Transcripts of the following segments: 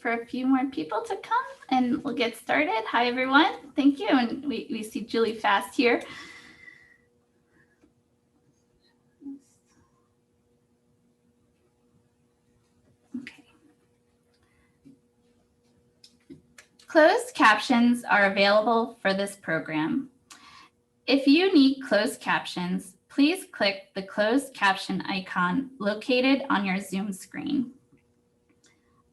for a few more people to come and we'll get started. Hi, everyone. Thank you. And we see Julie Fast here. Okay. Closed captions are available for this program. If you need closed captions, please click the closed caption icon located on your Zoom screen.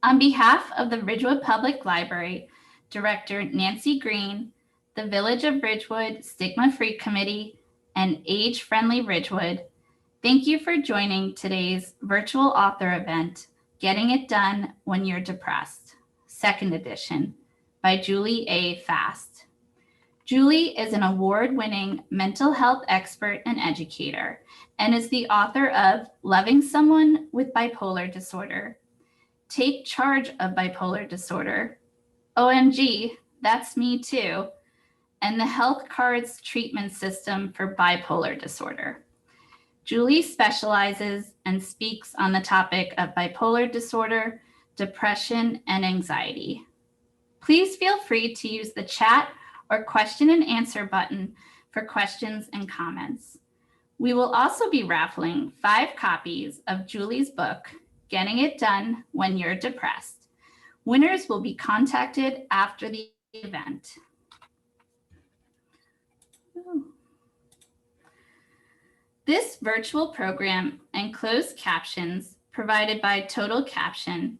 On behalf of the Ridgewood Public Library, Director Nancy Green, the Village of Ridgewood Stigma-Free Committee, and Age Friendly Ridgewood, thank you for joining today's virtual author event, Getting It Done When You're Depressed, second edition, by Julie A. Fast. Julie is an award-winning mental health expert and educator, and is the author of Loving Someone with Bipolar Disorder, Take Charge of Bipolar Disorder, OMG, That's Me Too, and the Health Cards Treatment System for Bipolar Disorder. Julie specializes and speaks on the topic of bipolar disorder, depression, and anxiety. Please feel free to use the chat or question and answer button for questions and comments. We will also be raffling 5 copies of Julie's book, Getting It Done When You're Depressed. Winners will be contacted after the event. This virtual program and closed captions provided by TotalCaption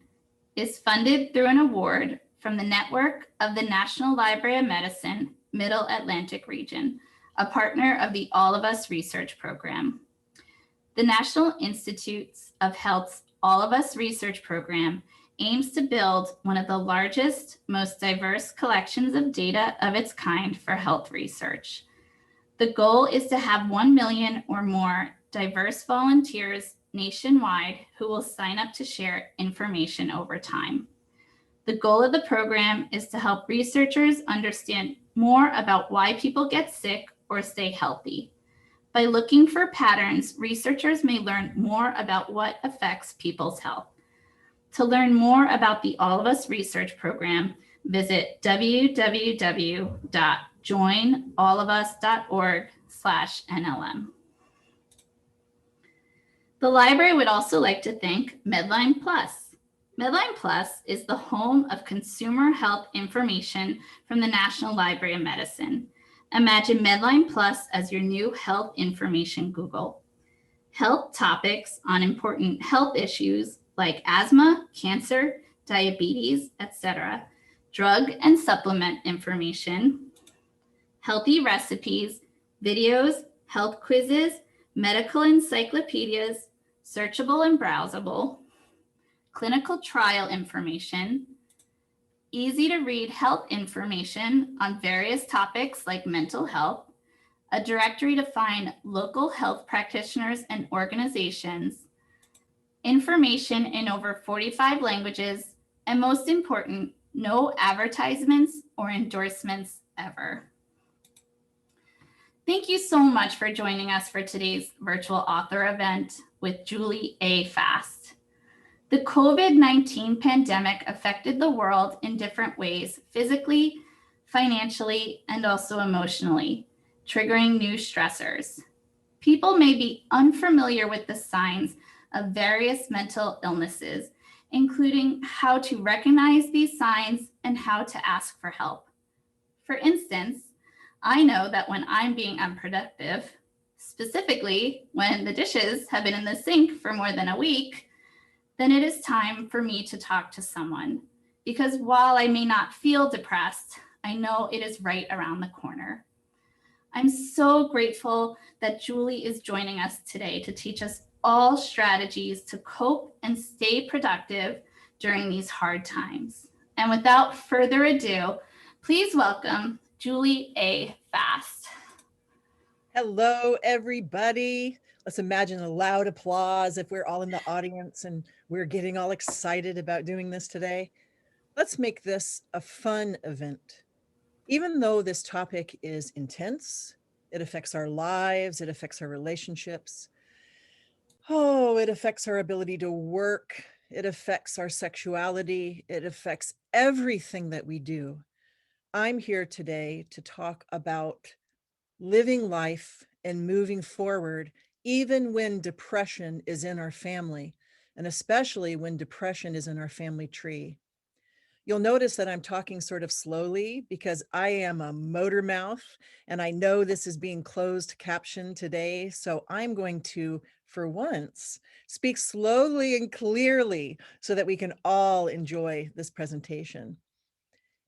is funded through an award from the network of the National Library of Medicine, Middle Atlantic Region, a partner of the All of Us Research Program. The National Institutes of Health's All of Us Research Program aims to build one of the largest, most diverse collections of data of its kind for health research. The goal is to have 1 million or more diverse volunteers nationwide who will sign up to share information over time. The goal of the program is to help researchers understand more about why people get sick or stay healthy. By looking for patterns, researchers may learn more about what affects people's health. To learn more about the All of Us Research Program, visit www.joinallofus.org/NLM. The library would also like to thank Medlineplus. Medlineplus is the home of consumer health information from the National Library of Medicine. Imagine Medlineplus as your new health information Google. Health topics on important health issues like asthma, cancer, diabetes, etc., drug and supplement information, healthy recipes, videos, health quizzes, medical encyclopedias, searchable and browsable, clinical trial information, easy to read health information on various topics like mental health, a directory to find local health practitioners and organizations, information in over 45 languages, and most important, no advertisements or endorsements ever. Thank you so much for joining us for today's virtual author event with Julie A. Fast. The COVID-19 pandemic affected the world in different ways, physically, financially, and also emotionally, triggering new stressors. People may be unfamiliar with the signs of various mental illnesses, including how to recognize these signs and how to ask for help. For instance, I know that when I'm being unproductive, specifically when the dishes have been in the sink for more than a week, then it is time for me to talk to someone. Because while I may not feel depressed, I know it is right around the corner. I'm so grateful that Julie is joining us today to teach us all strategies to cope and stay productive during these hard times. And without further ado, please welcome Julie A. Fast. Hello, everybody. Let's imagine a loud applause if we're all in the audience and we're getting all excited about doing this today. Let's make this a fun event. Even though this topic is intense, it affects our lives, it affects our relationships. Oh, it affects our ability to work It affects our sexuality. It affects everything that we do. I'm here today to talk about living life and moving forward, even when depression is in our family, and especially when depression is in our family tree. You'll notice that I'm talking sort of slowly because I am a motor mouth and I know this is being closed caption today. So I'm going to, for once, speak slowly and clearly so that we can all enjoy this presentation.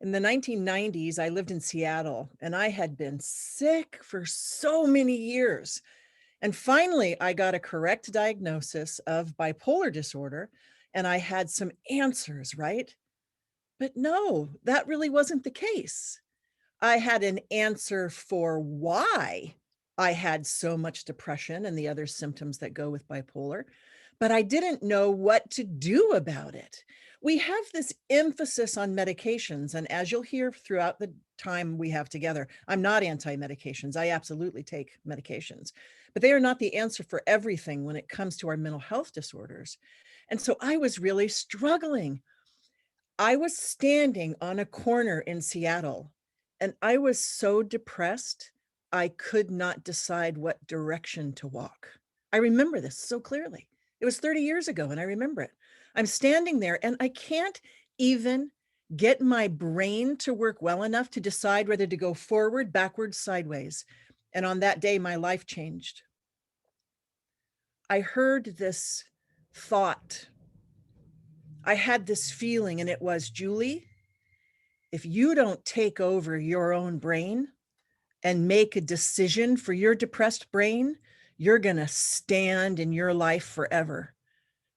In the 1990s, I lived in Seattle and I had been sick for so many years. And finally, I got a correct diagnosis of bipolar disorder and I had some answers, right? But no, that really wasn't the case. I had an answer for why I had so much depression and the other symptoms that go with bipolar, but I didn't know what to do about it. We have this emphasis on medications, and as you'll hear throughout the time we have together, I'm not anti-medications. I absolutely take medications, but they are not the answer for everything when it comes to our mental health disorders. And so I was really struggling. I was standing on a corner in Seattle and I was so depressed, I could not decide what direction to walk. I remember this so clearly. It was 30 years ago and I remember it. I'm standing there and I can't even get my brain to work well enough to decide whether to go forward, backwards, sideways. And on that day, my life changed. I heard this thought. I had this feeling, and it was, Julie, if you don't take over your own brain and make a decision for your depressed brain, you're going to stand in your life forever,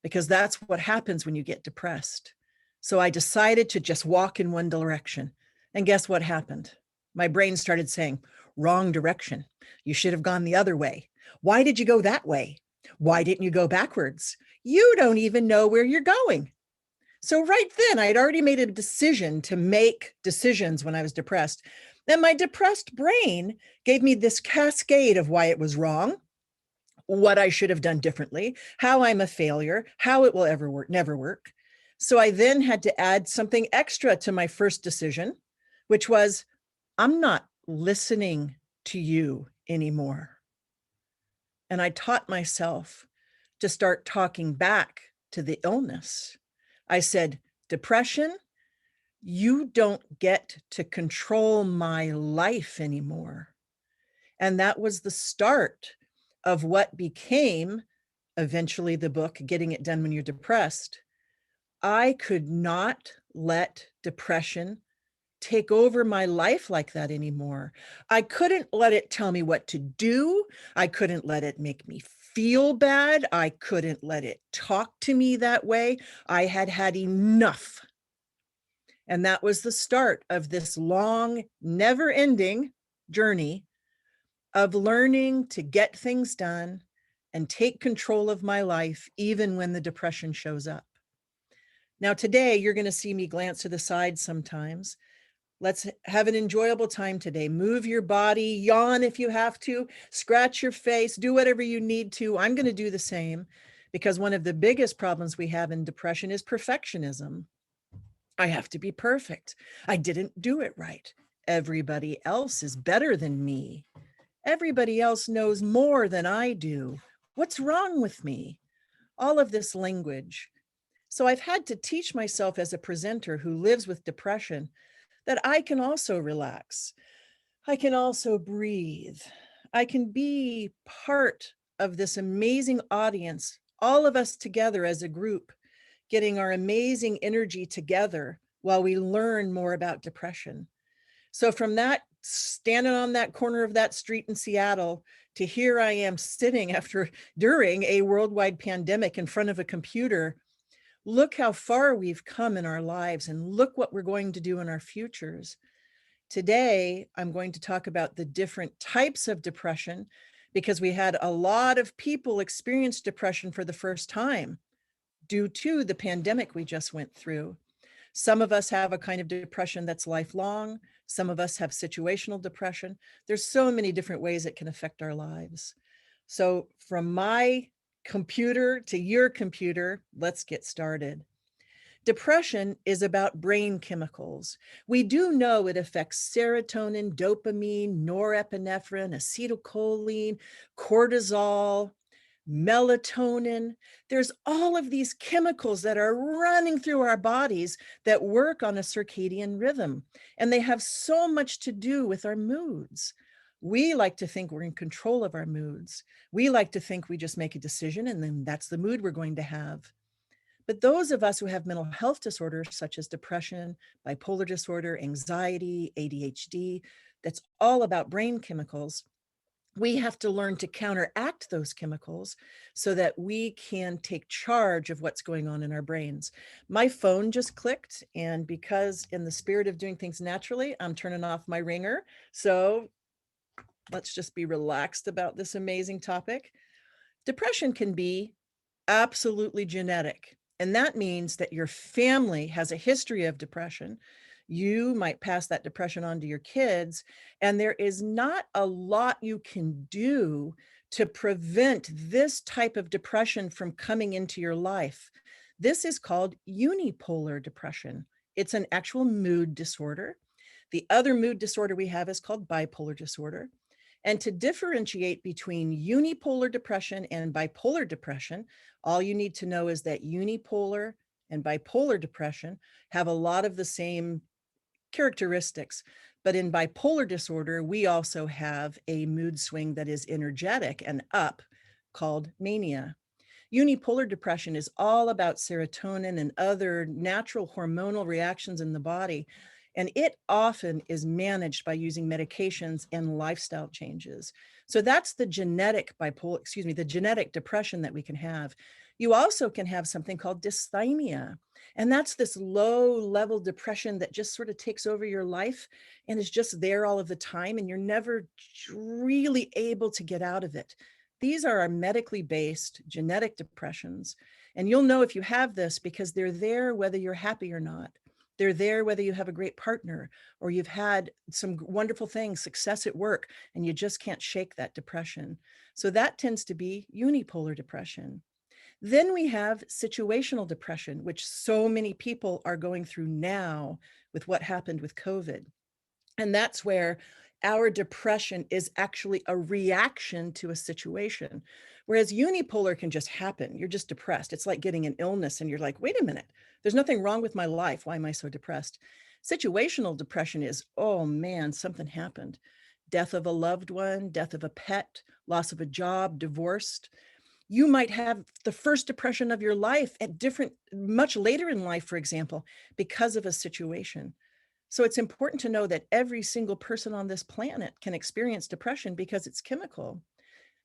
because that's what happens when you get depressed. So I decided to just walk in one direction. And guess what happened? My brain started saying, wrong direction. You should have gone the other way. Why did you go that way? Why didn't you go backwards? You don't even know where you're going. So right then, I'd already made a decision to make decisions when I was depressed. Then my depressed brain gave me this cascade of why it was wrong, what I should have done differently, how I'm a failure, how it will ever work, never work. So I then had to add something extra to my first decision, which was, I'm not listening to you anymore. And I taught myself to start talking back to the illness. I said, depression, you don't get to control my life anymore. And that was the start of what became eventually the book, Getting It Done When You're Depressed. I could not let depression take over my life like that anymore. I couldn't let it tell me what to do. I couldn't let it make me feel bad. I couldn't let it talk to me that way. I had had enough. And that was the start of this long, never ending journey of learning to get things done and take control of my life, even when the depression shows up. Now, today, you're going to see me glance to the side sometimes. Let's have an enjoyable time today. Move your body, yawn if you have to, scratch your face, do whatever you need to. I'm going to do the same, because one of the biggest problems we have in depression is perfectionism. I have to be perfect. I didn't do it right. Everybody else is better than me. Everybody else knows more than I do. What's wrong with me? All of this language. So I've had to teach myself as a presenter who lives with depression that I can also relax. I can also breathe. I can be part of this amazing audience, all of us together as a group, getting our amazing energy together while we learn more about depression. So from that, standing on that corner of that street in Seattle, to here I am sitting during a worldwide pandemic in front of a computer. Look how far we've come in our lives and look what we're going to do in our futures. Today, I'm going to talk about the different types of depression, because we had a lot of people experience depression for the first time due to the pandemic we just went through. Some of us have a kind of depression that's lifelong. Some of us have situational depression. There's so many different ways it can affect our lives. So from my computer to your computer. Let's get started. Depression is about brain chemicals. We do know it affects serotonin, dopamine, norepinephrine, acetylcholine, cortisol, melatonin. There's all of these chemicals that are running through our bodies that work on a circadian rhythm, and they have so much to do with our moods. We like to think we're in control of our moods. We like to think we just make a decision and then that's the mood we're going to have. But those of us who have mental health disorders such as depression, bipolar disorder, anxiety, ADHD, that's all about brain chemicals. We have to learn to counteract those chemicals so that we can take charge of what's going on in our brains. My phone just clicked, and because in the spirit of doing things naturally, I'm turning off my ringer. So let's just be relaxed about this amazing topic. Depression can be absolutely genetic. And that means that your family has a history of depression. You might pass that depression on to your kids, and there is not a lot you can do to prevent this type of depression from coming into your life. This is called unipolar depression. It's an actual mood disorder. The other mood disorder we have is called bipolar disorder. And to differentiate between unipolar depression and bipolar depression, all you need to know is that unipolar and bipolar depression have a lot of the same characteristics. But in bipolar disorder, we also have a mood swing that is energetic and up called mania. Unipolar depression is all about serotonin and other natural hormonal reactions in the body. And it often is managed by using medications and lifestyle changes. So that's the genetic the genetic depression that we can have. You also can have something called dysthymia. And that's this low level depression that just sort of takes over your life and is just there all of the time. And you're never really able to get out of it. These are our medically based genetic depressions. And you'll know if you have this because they're there whether you're happy or not. They're there whether you have a great partner or you've had some wonderful things, success at work, and you just can't shake that depression. So that tends to be unipolar depression. Then we have situational depression, which so many people are going through now with what happened with COVID. And that's where our depression is actually a reaction to a situation. Whereas unipolar can just happen. You're just depressed. It's like getting an illness and you're like, wait a minute, there's nothing wrong with my life. Why am I so depressed? Situational depression is, oh man, something happened. Death of a loved one, death of a pet, loss of a job, divorced. You might have the first depression of your life at much later in life, for example, because of a situation. So it's important to know that every single person on this planet can experience depression because it's chemical.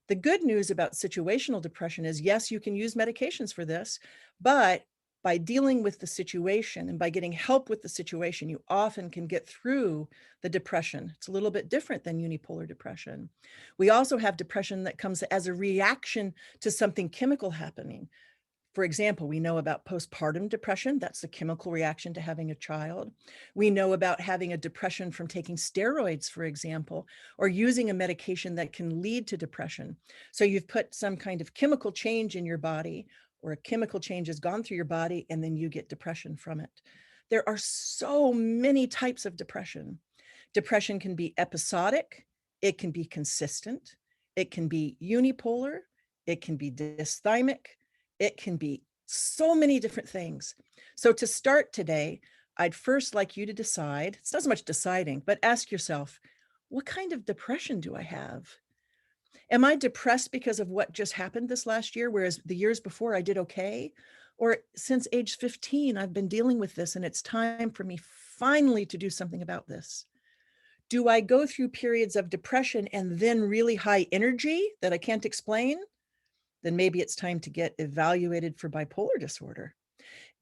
The good news about situational depression is, yes, you can use medications for this, but by dealing with the situation and by getting help with the situation, you often can get through the depression. It's a little bit different than unipolar depression. We also have depression that comes as a reaction to something chemical happening. For example, we know about postpartum depression. That's the chemical reaction to having a child. We know about having a depression from taking steroids, for example, or using a medication that can lead to depression. So you've put some kind of chemical change in your body, or a chemical change has gone through your body, and then you get depression from it. There are so many types of depression. Depression can be episodic. It can be consistent. It can be unipolar. It can be dysthymic. It can be so many different things. So to start today, I'd first like you to decide, it's not so much deciding, but ask yourself, what kind of depression do I have? Am I depressed because of what just happened this last year, whereas the years before I did okay? Or since age 15, I've been dealing with this and it's time for me finally to do something about this. Do I go through periods of depression and then really high energy that I can't explain? Then maybe it's time to get evaluated for bipolar disorder.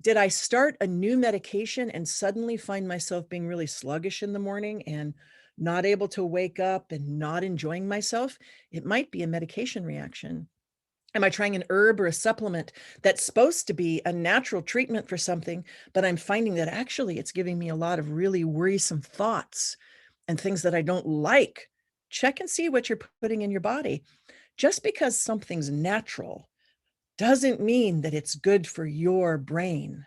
Did I start a new medication and suddenly find myself being really sluggish in the morning and not able to wake up and not enjoying myself? It might be a medication reaction. Am I trying an herb or a supplement that's supposed to be a natural treatment for something, but I'm finding that actually it's giving me a lot of really worrisome thoughts and things that I don't like? Check and see what you're putting in your body. Just because something's natural doesn't mean that it's good for your brain.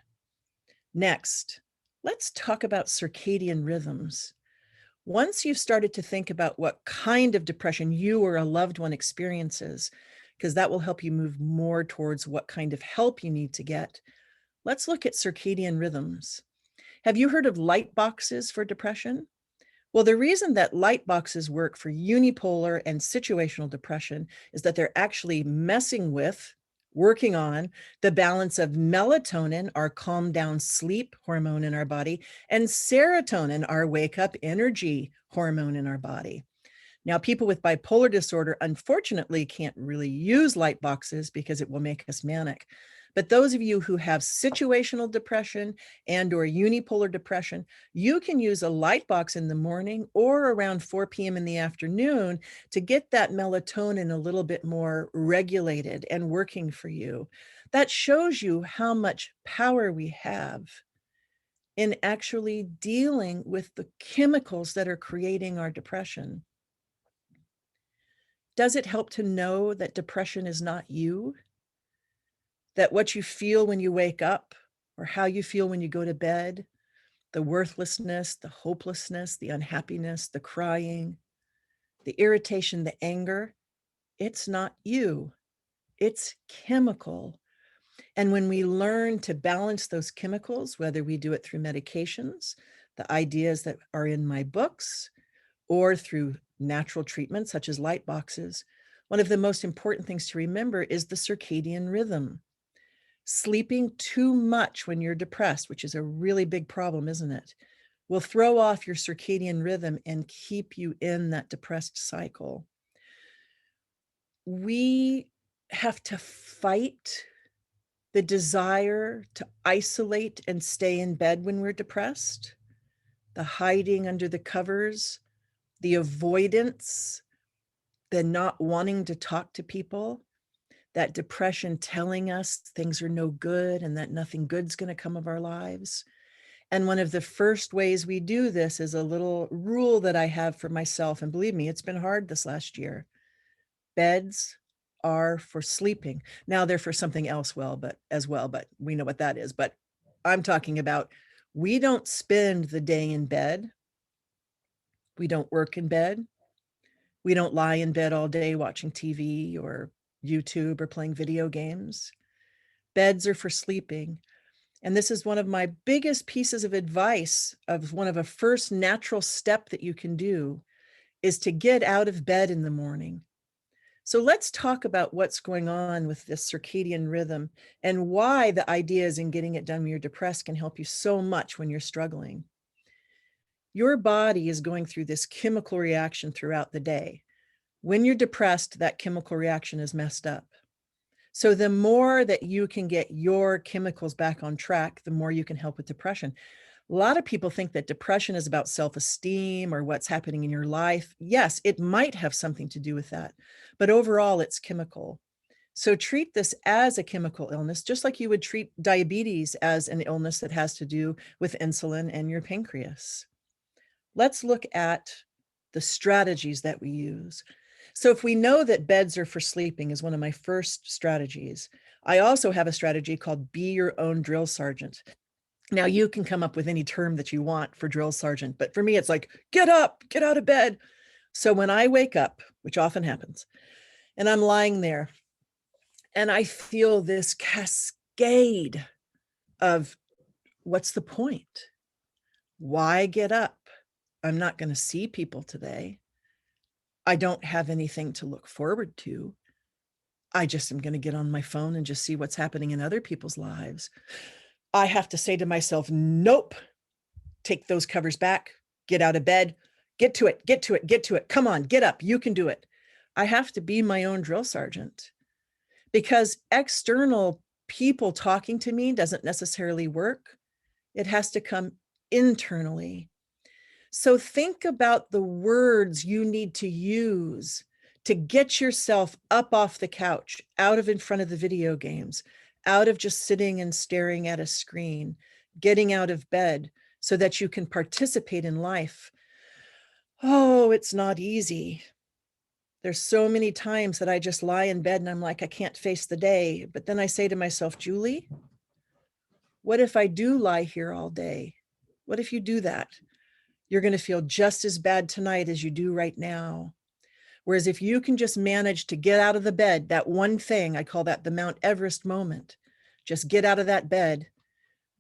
Next, let's talk about circadian rhythms. Once you've started to think about what kind of depression you or a loved one experiences, because that will help you move more towards what kind of help you need to get, let's look at circadian rhythms. Have you heard of light boxes for depression? Well, the reason that light boxes work for unipolar and situational depression is that they're actually working on the balance of melatonin, our calm down sleep hormone in our body, and serotonin, our wake up energy hormone in our body. Now, people with bipolar disorder, unfortunately, can't really use light boxes because it will make us manic. But those of you who have situational depression and or unipolar depression, you can use a light box in the morning or around 4 p.m. in the afternoon to get that melatonin a little bit more regulated and working for you. That shows you how much power we have in actually dealing with the chemicals that are creating our depression. Does it help to know that depression is not you? That what you feel when you wake up or how you feel when you go to bed, the worthlessness, the hopelessness, the unhappiness, the crying, the irritation, the anger, it's not you. It's chemical. And when we learn to balance those chemicals, whether we do it through medications, the ideas that are in my books, or through natural treatments such as light boxes, one of the most important things to remember is the circadian rhythm. Sleeping too much when you're depressed, which is a really big problem, isn't it, will throw off your circadian rhythm and keep you in that depressed cycle. We have to fight the desire to isolate and stay in bed when we're depressed, the hiding under the covers, the avoidance, the not wanting to talk to people, that depression telling us things are no good and that nothing good's going to come of our lives. And one of the first ways we do this is a little rule that I have for myself. And believe me, it's been hard this last year. Beds are for sleeping. Now they're for something else but we know what that is. But I'm talking about, we don't spend the day in bed. We don't work in bed. We don't lie in bed all day watching TV or YouTube or playing video games. Beds are for sleeping. And this is one of my biggest pieces of advice, of one of a first natural step that you can do, is to get out of bed in the morning. So let's talk about what's going on with this circadian rhythm and why the ideas in getting it done when you're depressed can help you so much when you're struggling. Your body is going through this chemical reaction throughout the day. When you're depressed, that chemical reaction is messed up. So the more that you can get your chemicals back on track, the more you can help with depression. A lot of people think that depression is about self-esteem or what's happening in your life. Yes, it might have something to do with that, but overall it's chemical. So treat this as a chemical illness, just like you would treat diabetes as an illness that has to do with insulin and your pancreas. Let's look at the strategies that we use. So if we know that beds are for sleeping is one of my first strategies, I also have a strategy called be your own drill sergeant. Now you can come up with any term that you want for drill sergeant, but for me, it's like, get up, get out of bed. So when I wake up, which often happens, and I'm lying there and I feel this cascade of, what's the point? Why get up? I'm not going to see people today. I don't have anything to look forward to. I just am going to get on my phone and just see what's happening in other people's lives. I have to say to myself, nope, take those covers back, get out of bed, get to it, get to it, get to it. Come on, get up, you can do it. I have to be my own drill sergeant, because external people talking to me doesn't necessarily work. It has to come internally. So think about the words you need to use to get yourself up off the couch, out of in front of the video games, out of just sitting and staring at a screen, getting out of bed so that you can participate in life. Oh, it's not easy. There's so many times that I just lie in bed and I'm like, I can't face the day. But then I say to myself, Julie, what if I do lie here all day? What if you do that? You're going to feel just as bad tonight as you do right now. Whereas if you can just manage to get out of the bed, that one thing, I call that the Mount Everest moment, just get out of that bed,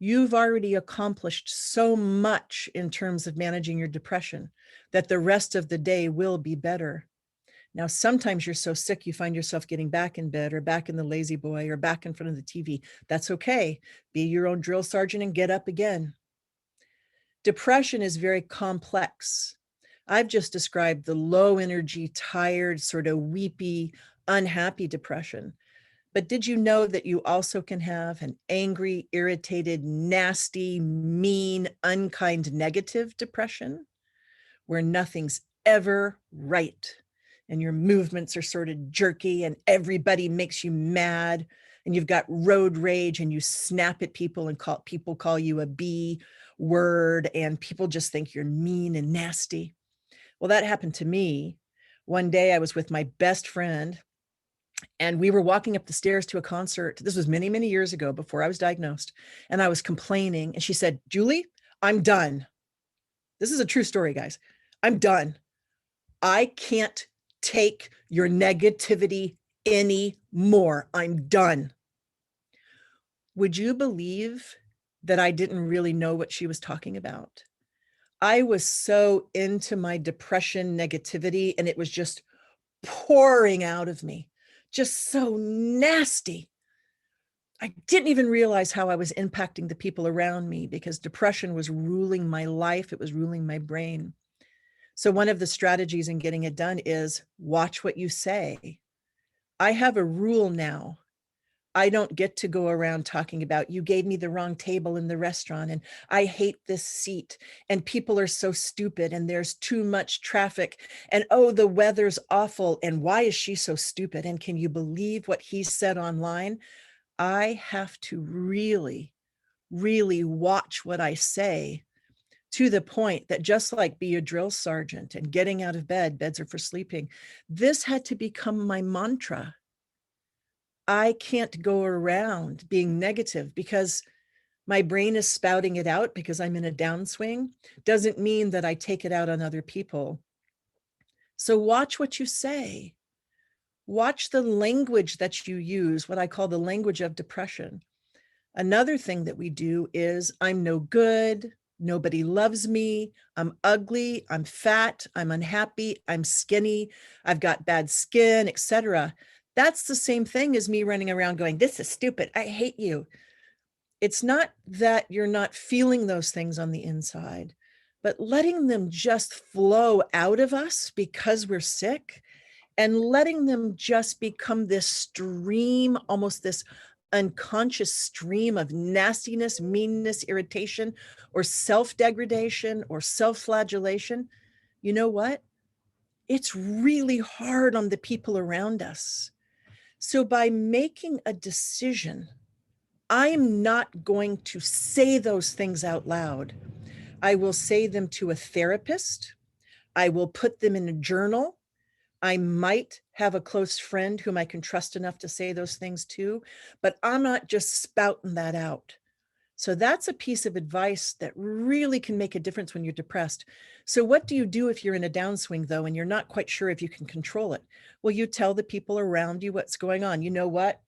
you've already accomplished so much in terms of managing your depression that the rest of the day will be better. Now, sometimes you're so sick, you find yourself getting back in bed or back in the lazy boy or back in front of the TV. That's okay. Be your own drill sergeant and get up again. Depression is very complex. I've just described the low energy, tired, sort of weepy, unhappy depression. But did you know that you also can have an angry, irritated, nasty, mean, unkind, negative depression where nothing's ever right and your movements are sort of jerky and everybody makes you mad and you've got road rage and you snap at people and people call you a B word and people just think you're mean and nasty? Well, that happened to me. One day I was with my best friend and we were walking up the stairs to a concert. This was many, many years ago before I was diagnosed. And I was complaining. And she said, Julie, I'm done. This is a true story, guys. I'm done. I can't take your negativity anymore. I'm done. Would you believe that I didn't really know what she was talking about? I was so into my depression negativity and it was just pouring out of me, just so nasty. I didn't even realize how I was impacting the people around me because depression was ruling my life. It was ruling my brain. So one of the strategies in getting it done is watch what you say. I have a rule now. I don't get to go around talking about you gave me the wrong table in the restaurant and I hate this seat and people are so stupid and there's too much traffic and oh, the weather's awful and why is she so stupid? And can you believe what he said online? I have to really, really watch what I say to the point that just like be a drill sergeant and getting out of bed, beds are for sleeping, this had to become my mantra. I can't go around being negative because my brain is spouting it out because I'm in a downswing. Doesn't mean that I take it out on other people. So watch what you say. Watch the language that you use, what I call the language of depression. Another thing that we do is I'm no good, nobody loves me, I'm ugly, I'm fat, I'm unhappy, I'm skinny, I've got bad skin, etc. That's the same thing as me running around going, this is stupid, I hate you. It's not that you're not feeling those things on the inside, but letting them just flow out of us because we're sick and letting them just become this stream, almost this unconscious stream of nastiness, meanness, irritation, or self-degradation or self-flagellation. You know what? It's really hard on the people around us. So by making a decision, I'm not going to say those things out loud. I will say them to a therapist. I will put them in a journal. I might have a close friend whom I can trust enough to say those things to, but I'm not just spouting that out. So that's a piece of advice that really can make a difference when you're depressed. So what do you do if you're in a downswing though, and you're not quite sure if you can control it? Well, you tell the people around you what's going on. You know what?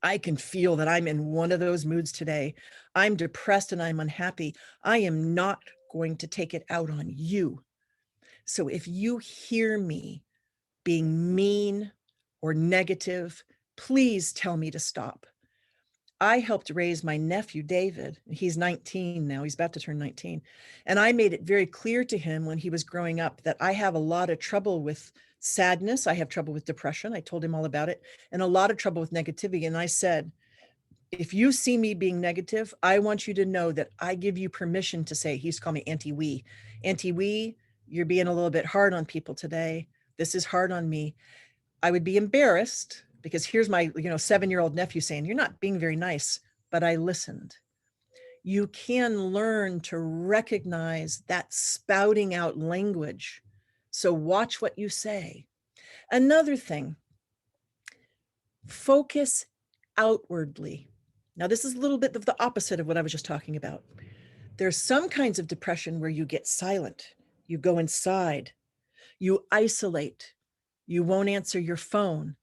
I can feel that I'm in one of those moods today. I'm depressed and I'm unhappy. I am not going to take it out on you. So if you hear me being mean or negative, please tell me to stop. I helped raise my nephew, David. He's 19 now. He's about to turn 19. And I made it very clear to him when he was growing up that I have a lot of trouble with sadness. I have trouble with depression. I told him all about it, and a lot of trouble with negativity. And I said, if you see me being negative, I want you to know that I give you permission to say, he used to call me Auntie Wee. Auntie Wee, you're being a little bit hard on people today. This is hard on me. I would be embarrassed because here's my 7-year-old nephew saying, you're not being very nice, but I listened. You can learn to recognize that spouting out language. So watch what you say. Another thing, focus outwardly. Now, this is a little bit of the opposite of what I was just talking about. There's some kinds of depression where you get silent, you go inside, you isolate, you won't answer your phone.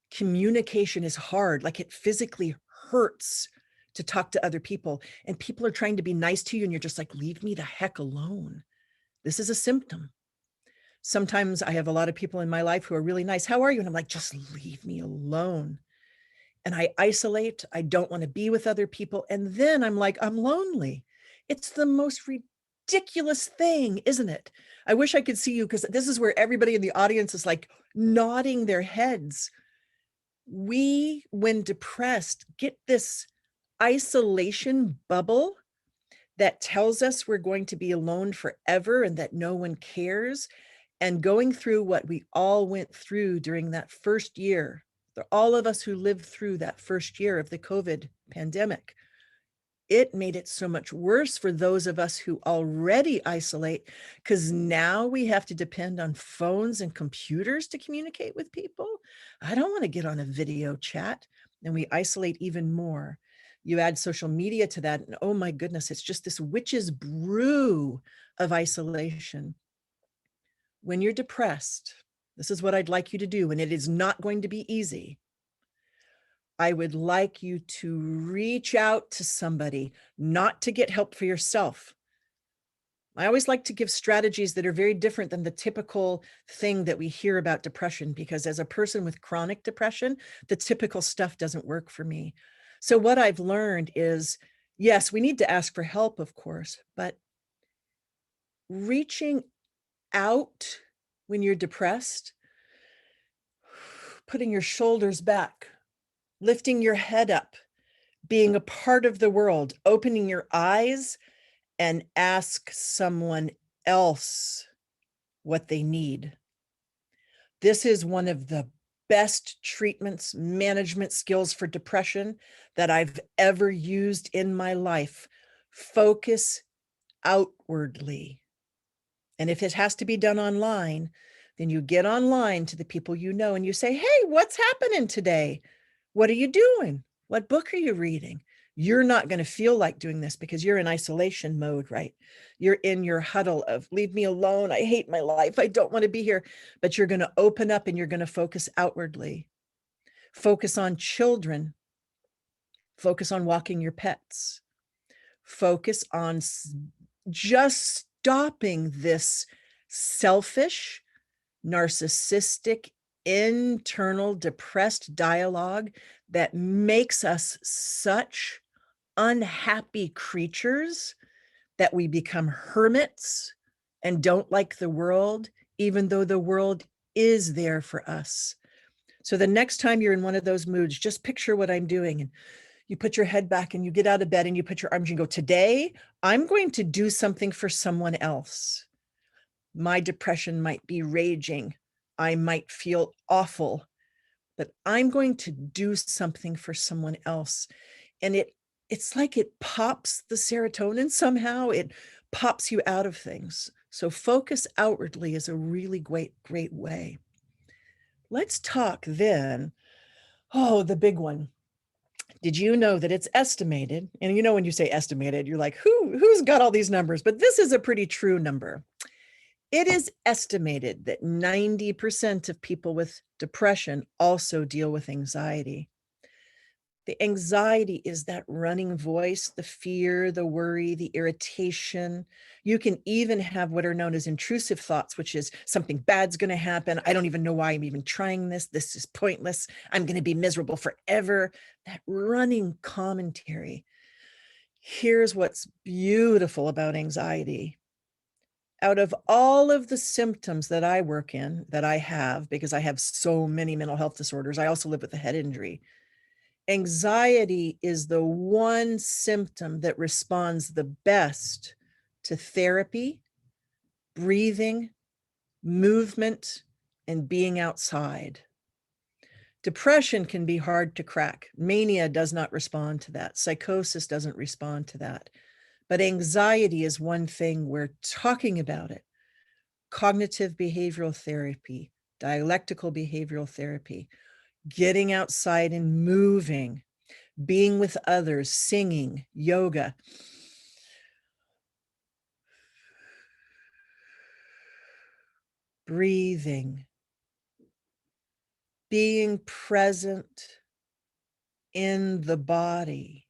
Communication is hard, like it physically hurts to talk to other people, and people are trying to be nice to you, and you're just like, leave me the heck alone. This is a symptom. Sometimes I have a lot of people in my life who are really nice. How are you? And I'm like, just leave me alone. And I isolate. I don't want to be with other people. And then I'm like, I'm lonely. It's the most ridiculous thing, isn't it? I wish I could see you, because this is where everybody in the audience is like nodding their heads. We, when depressed, get this isolation bubble that tells us we're going to be alone forever and that no one cares. And going through what we all went through during that first year, all of us who lived through that first year of the COVID pandemic, it made it so much worse for those of us who already isolate, because now we have to depend on phones and computers to communicate with people. I don't want to get on a video chat, and we isolate even more. You add social media to that, and oh my goodness, it's just this witch's brew of isolation. When you're depressed, this is what I'd like you to do, and it is not going to be easy. I would like you to reach out to somebody, not to get help for yourself. I always like to give strategies that are very different than the typical thing that we hear about depression, because as a person with chronic depression, the typical stuff doesn't work for me. So what I've learned is, yes, we need to ask for help, of course, but reaching out when you're depressed, putting your shoulders back, lifting your head up, being a part of the world, opening your eyes, and ask someone else what they need. This is one of the best treatments, management skills for depression that I've ever used in my life. Focus outwardly. And if it has to be done online, then you get online to the people you know and you say, hey, what's happening today? What are you doing? What book are you reading? You're not going to feel like doing this because you're in isolation mode, right? You're in your huddle of leave me alone. I hate my life. I don't want to be here. But you're going to open up and you're going to focus outwardly. Focus on children. Focus on walking your pets. Focus on just stopping this selfish, narcissistic, internal depressed dialogue that makes us such unhappy creatures that we become hermits and don't like the world, even though the world is there for us. So the next time you're in one of those moods, just picture what I'm doing. And you put your head back and you get out of bed and you put your arms and you go, today, I'm going to do something for someone else. My depression might be raging. I might feel awful, but I'm going to do something for someone else. And it's like it pops the serotonin somehow. It pops you out of things. So focus outwardly is a really great way. Let's talk then. Oh, the big one. Did you know that it's estimated? And you know, when you say estimated, you're like, who's got all these numbers? But this is a pretty true number. It is estimated that 90% of people with depression also deal with anxiety. The anxiety is that running voice, the fear, the worry, the irritation. You can even have what are known as intrusive thoughts, which is something bad's going to happen. I don't even know why I'm even trying this. This is pointless. I'm going to be miserable forever. That running commentary. Here's what's beautiful about anxiety. Out of all of the symptoms that I work in, that I have, because I have so many mental health disorders, I also live with a head injury. Anxiety is the one symptom that responds the best to therapy, breathing, movement, and being outside. Depression can be hard to crack. Mania does not respond to that. Psychosis doesn't respond to that. But anxiety is one thing we're talking about it. Cognitive behavioral therapy, dialectical behavioral therapy, getting outside and moving, being with others, singing, yoga. Breathing, being present in the body,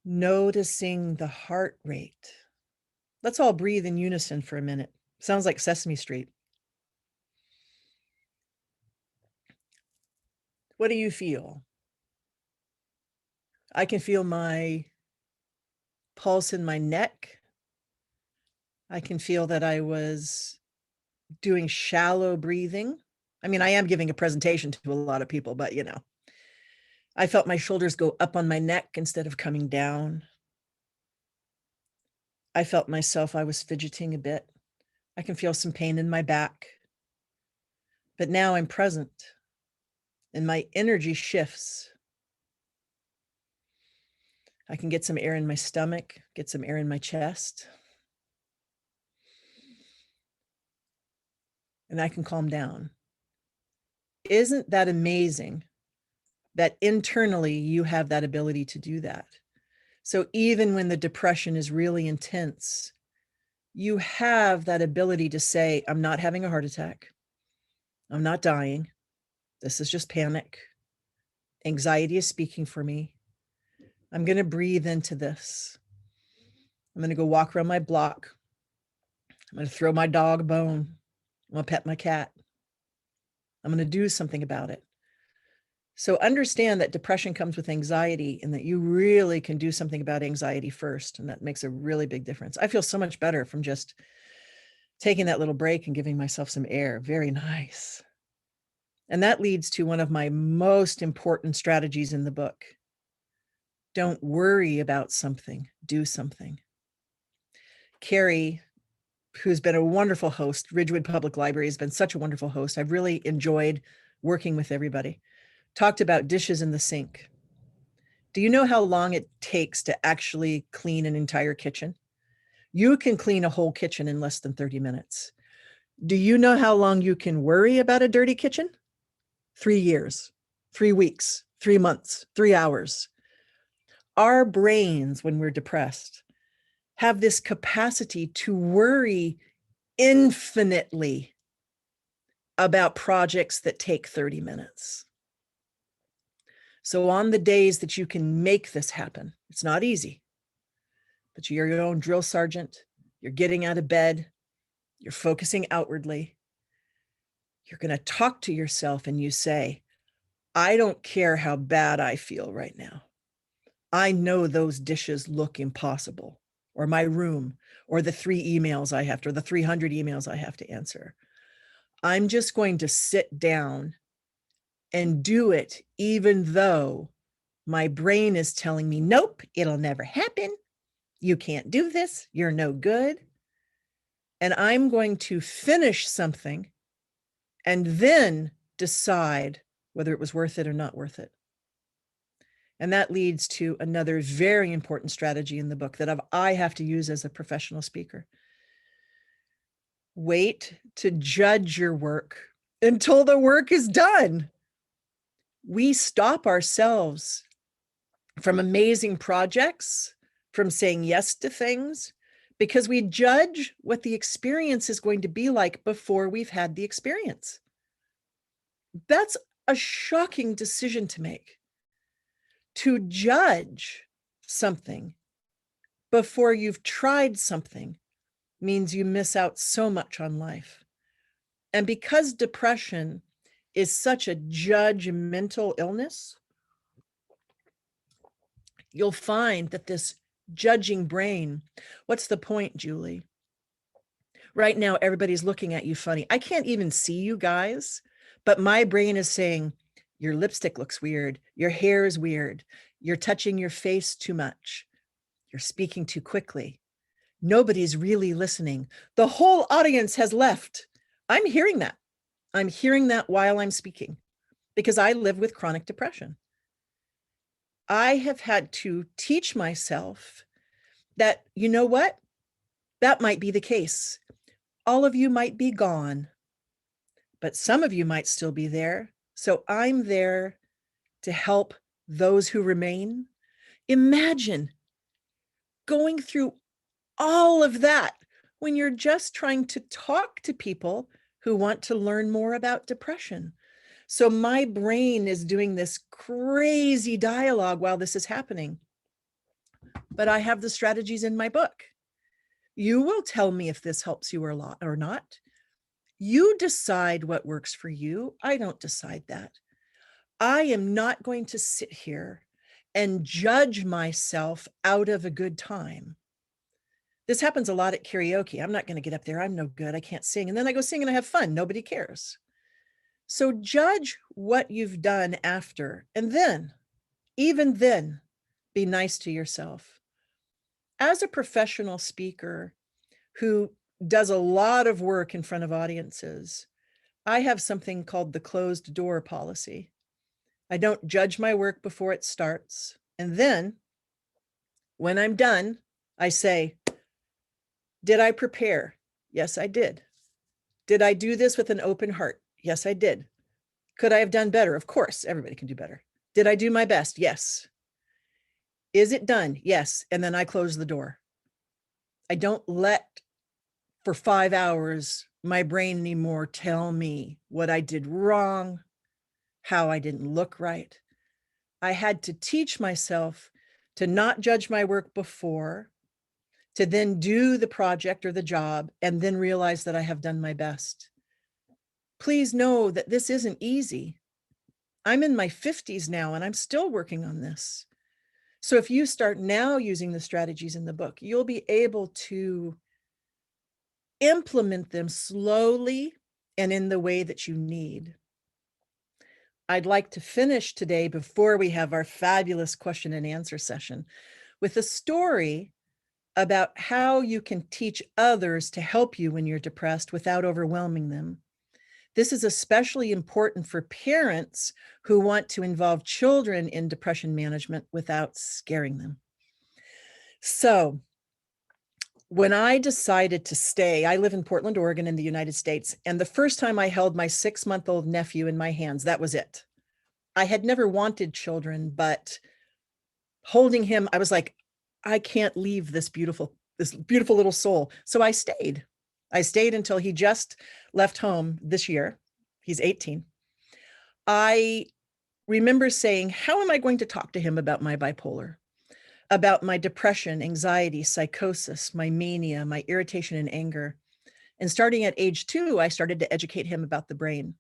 noticing the heart rate. Let's all breathe in unison for a minute. Sounds like Sesame Street. What do you feel? I can feel my pulse in my neck. I can feel that I was doing shallow breathing. I mean, I am giving a presentation to a lot of people, but you know, I felt my shoulders go up on my neck instead of coming down. I felt myself, I was fidgeting a bit. I can feel some pain in my back. But now I'm present and my energy shifts. I can get some air in my stomach, get some air in my chest. And I can calm down. Isn't that amazing that internally you have that ability to do that? So even when the depression is really intense, you have that ability to say, I'm not having a heart attack. I'm not dying. This is just panic. Anxiety is speaking for me. I'm going to breathe into this. I'm going to go walk around my block. I'm going to throw my dog a bone. I'm going to pet my cat. I'm going to do something about it. So understand that depression comes with anxiety and that you really can do something about anxiety first. And that makes a really big difference. I feel so much better from just taking that little break and giving myself some air. Very nice. And that leads to one of my most important strategies in the book. Don't worry about something, do something. Carrie, who's been a wonderful host, Ridgewood Public Library has been such a wonderful host. I've really enjoyed working with everybody. Talked about dishes in the sink. Do you know how long it takes to actually clean an entire kitchen? You can clean a whole kitchen in less than 30 minutes. Do you know how long you can worry about a dirty kitchen? 3 years, 3 weeks, 3 months, 3 hours. Our brains, when we're depressed, have this capacity to worry infinitely about projects that take 30 minutes. So on the days that you can make this happen, it's not easy, but you're your own drill sergeant, you're getting out of bed, you're focusing outwardly, you're going to talk to yourself and you say, I don't care how bad I feel right now. I know those dishes look impossible, or my room, or the 3 emails I have to, or the 300 emails I have to answer. I'm just going to sit down and do it, even though my brain is telling me, nope, it'll never happen. You can't do this. You're no good. And I'm going to finish something and then decide whether it was worth it or not worth it. And that leads to another very important strategy in the book that I have to use as a professional speaker. Wait to judge your work until the work is done. We stop ourselves from amazing projects, from saying yes to things, because we judge what the experience is going to be like before we've had the experience. That's a shocking decision to make. To judge something before you've tried something means you miss out so much on life. And because depression is such a judgmental illness, you'll find that this judging brain, what's the point, Julie? Right now, everybody's looking at you funny. I can't even see you guys, but my brain is saying, your lipstick looks weird. Your hair is weird. You're touching your face too much. You're speaking too quickly. Nobody's really listening. The whole audience has left. I'm hearing that. I'm hearing that while I'm speaking because I live with chronic depression. I have had to teach myself that, you know what? That might be the case. All of you might be gone. but some of you might still be there. So I'm there to help those who remain. Imagine going through all of that when you're just trying to talk to people who want to learn more about depression. So my brain is doing this crazy dialogue while this is happening. But I have the strategies in my book. You will tell me if this helps you or not. You decide what works for you. I don't decide that. I am not going to sit here and judge myself out of a good time. This happens a lot at karaoke. I'm not going to get up there. I'm no good. I can't sing. And then I go sing and I have fun. Nobody cares. So judge what you've done after. And then, even then, be nice to yourself. As a professional speaker who does a lot of work in front of audiences, I have something called the closed door policy. I don't judge my work before it starts. And then when I'm done, I say, did I prepare? Yes, I did. Did I do this with an open heart? Yes, I did. Could I have done better? Of course, everybody can do better. Did I do my best? Yes. Is it done? Yes. And then I close the door. I don't let for 5 hours my brain anymore tell me what I did wrong, how I didn't look right. I had to teach myself to not judge my work before, to then do the project or the job, and then realize that I have done my best. Please know that this isn't easy. I'm in my 50s now, and I'm still working on this. So if you start now using the strategies in the book, you'll be able to implement them slowly and in the way that you need. I'd like to finish today, before we have our fabulous question and answer session, with a story about how you can teach others to help you when you're depressed without overwhelming them. This is especially important for parents who want to involve children in depression management without scaring them. So when I decided to stay, I live in Portland, Oregon in the United States. And the first time I held my 6-month-old nephew in my hands, that was it. I had never wanted children, but holding him, I was like, I can't leave this beautiful little soul. So I stayed. I stayed until he just left home this year. He's 18. I remember saying, how am I going to talk to him about my bipolar, about my depression, anxiety, psychosis, my mania, my irritation and anger? And starting at age 2, I started to educate him about the brain.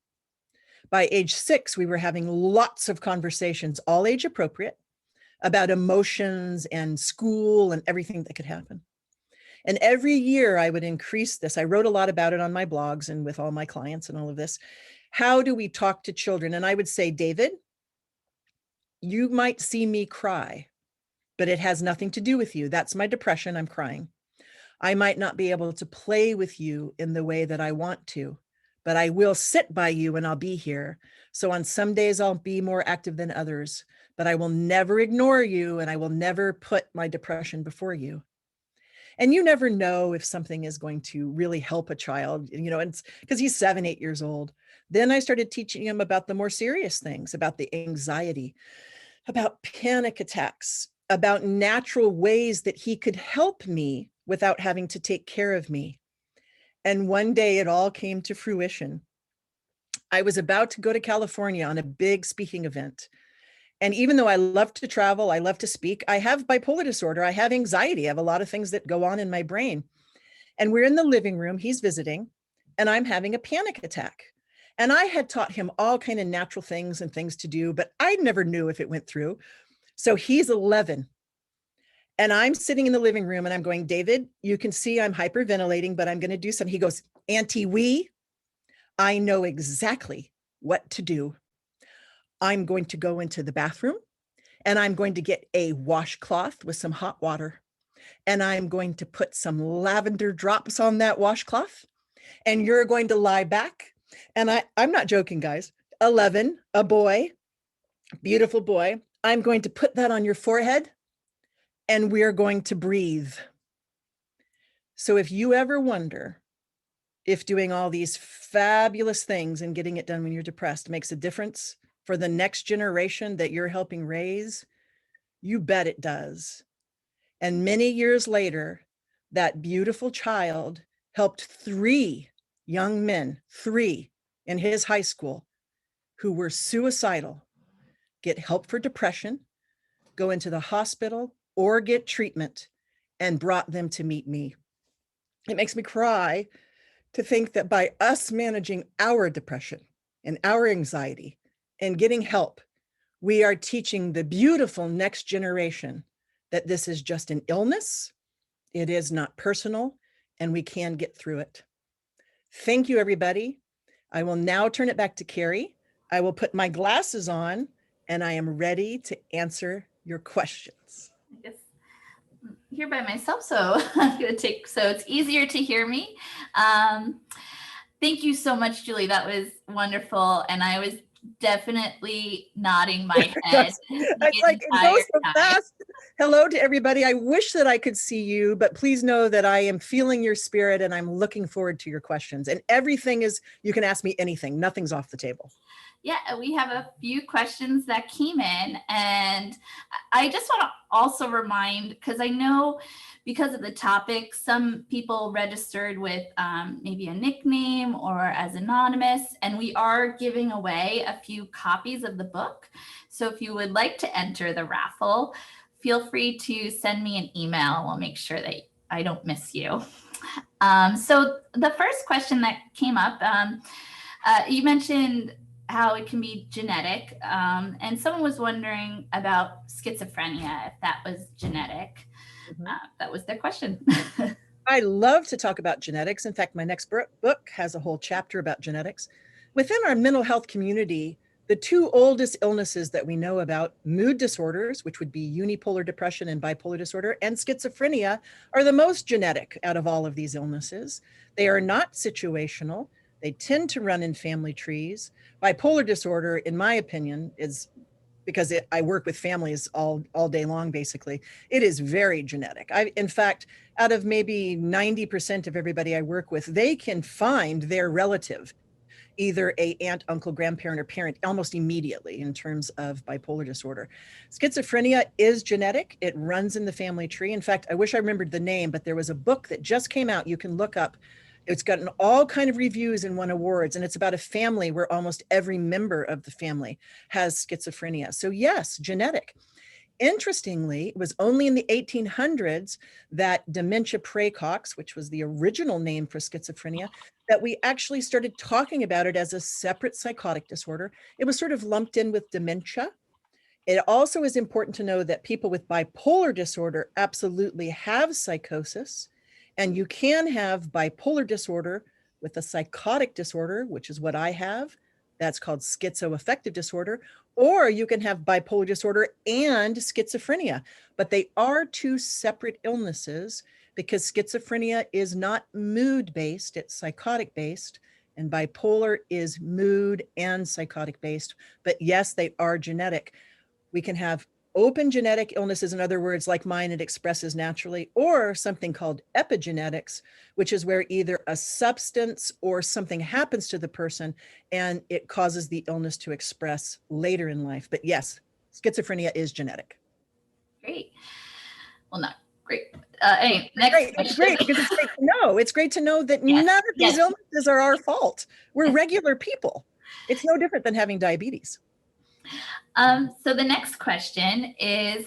By age 6, we were having lots of conversations, all age appropriate, about emotions and school and everything that could happen. And every year I would increase this. I wrote a lot about it on my blogs and with all my clients and all of this. How do we talk to children? And I would say, David, you might see me cry, but it has nothing to do with you. That's my depression. I'm crying. I might not be able to play with you in the way that I want to, but I will sit by you and I'll be here. So on some days I'll be more active than others, but I will never ignore you and I will never put my depression before you. And you never know if something is going to really help a child, and because he's 7, 8 years old. Then I started teaching him about the more serious things, about the anxiety, about panic attacks, about natural ways that he could help me without having to take care of me. And one day it all came to fruition. I was about to go to California on a big speaking event. And even though I love to travel, I love to speak, I have bipolar disorder, I have anxiety, I have a lot of things that go on in my brain. And we're in the living room, he's visiting, and I'm having a panic attack. And I had taught him all kind of natural things and things to do, but I never knew if it went through. So he's 11. And I'm sitting in the living room and I'm going, David, you can see I'm hyperventilating, but I'm going to do something. He goes, Auntie, I know exactly what to do. I'm going to go into the bathroom and I'm going to get a washcloth with some hot water. And I'm going to put some lavender drops on that washcloth. And you're going to lie back. And I'm not joking, guys. 11, a boy, beautiful boy. I'm going to put that on your forehead and we're going to breathe. So if you ever wonder if doing all these fabulous things and getting it done when you're depressed makes a difference for the next generation that you're helping raise, you bet it does. And many years later, that beautiful child helped 3 young men, 3 in his high school, who were suicidal, get help for depression, go into the hospital, or get treatment, and brought them to meet me. It makes me cry to think that by us managing our depression and our anxiety and getting help, we are teaching the beautiful next generation that this is just an illness, it is not personal, and we can get through it. Thank you, everybody. I will now turn it back to Carrie. I will put my glasses on, and I am ready to answer your questions. I guess I'm here by myself, so I'm going to take, so it's easier to hear me. Thank you so much, Julie. That was wonderful. And I was definitely nodding my head. It's like it goes so fast. Hello to everybody. I wish that I could see you, but please know that I am feeling your spirit and I'm looking forward to your questions. And everything is, you can ask me anything. Nothing's off the table. Yeah, we have a few questions that came in, and I just want to also remind, because I know because of the topic, some people registered with maybe a nickname or as anonymous, and we are giving away a few copies of the book. So if you would like to enter the raffle, feel free to send me an email. We'll make sure that I don't miss you. So the first question that came up, you mentioned how it can be genetic. And someone was wondering about schizophrenia, if that was genetic. That was their question. I love to talk about genetics. In fact, my next book has a whole chapter about genetics. Within our mental health community, the 2 oldest illnesses that we know about, mood disorders, which would be unipolar depression and bipolar disorder, and schizophrenia, are the most genetic out of all of these illnesses. They are not situational. They tend to run in family trees. Bipolar disorder, in my opinion, is because I work with families all day long, basically. It is very genetic. In fact, out of maybe 90% of everybody I work with, they can find their relative, either a aunt, uncle, grandparent, or parent almost immediately in terms of bipolar disorder. Schizophrenia is genetic. It runs in the family tree. In fact, I wish I remembered the name, but there was a book that just came out. You can look up. It's gotten all kind of reviews and won awards, and it's about a family where almost every member of the family has schizophrenia. So yes, genetic. Interestingly, it was only in the 1800s that dementia praecox, which was the original name for schizophrenia, that we actually started talking about it as a separate psychotic disorder. It was sort of lumped in with dementia. It also is important to know that people with bipolar disorder absolutely have psychosis. And you can have bipolar disorder with a psychotic disorder, which is what I have. That's called schizoaffective disorder. Or you can have bipolar disorder and schizophrenia. But they are 2 separate illnesses because schizophrenia is not mood-based, it's psychotic-based. And bipolar is mood and psychotic-based. But yes, they are genetic. We can have open genetic illnesses, in other words, like mine, it expresses naturally, or something called epigenetics, which is where either a substance or something happens to the person and it causes the illness to express later in life. But yes, schizophrenia is genetic. Great. Well, not great. Anyway, next great. question. It's great because it's great to know. It's great to know that none of these illnesses are our fault. We're regular people. It's no different than having diabetes. So the next question is,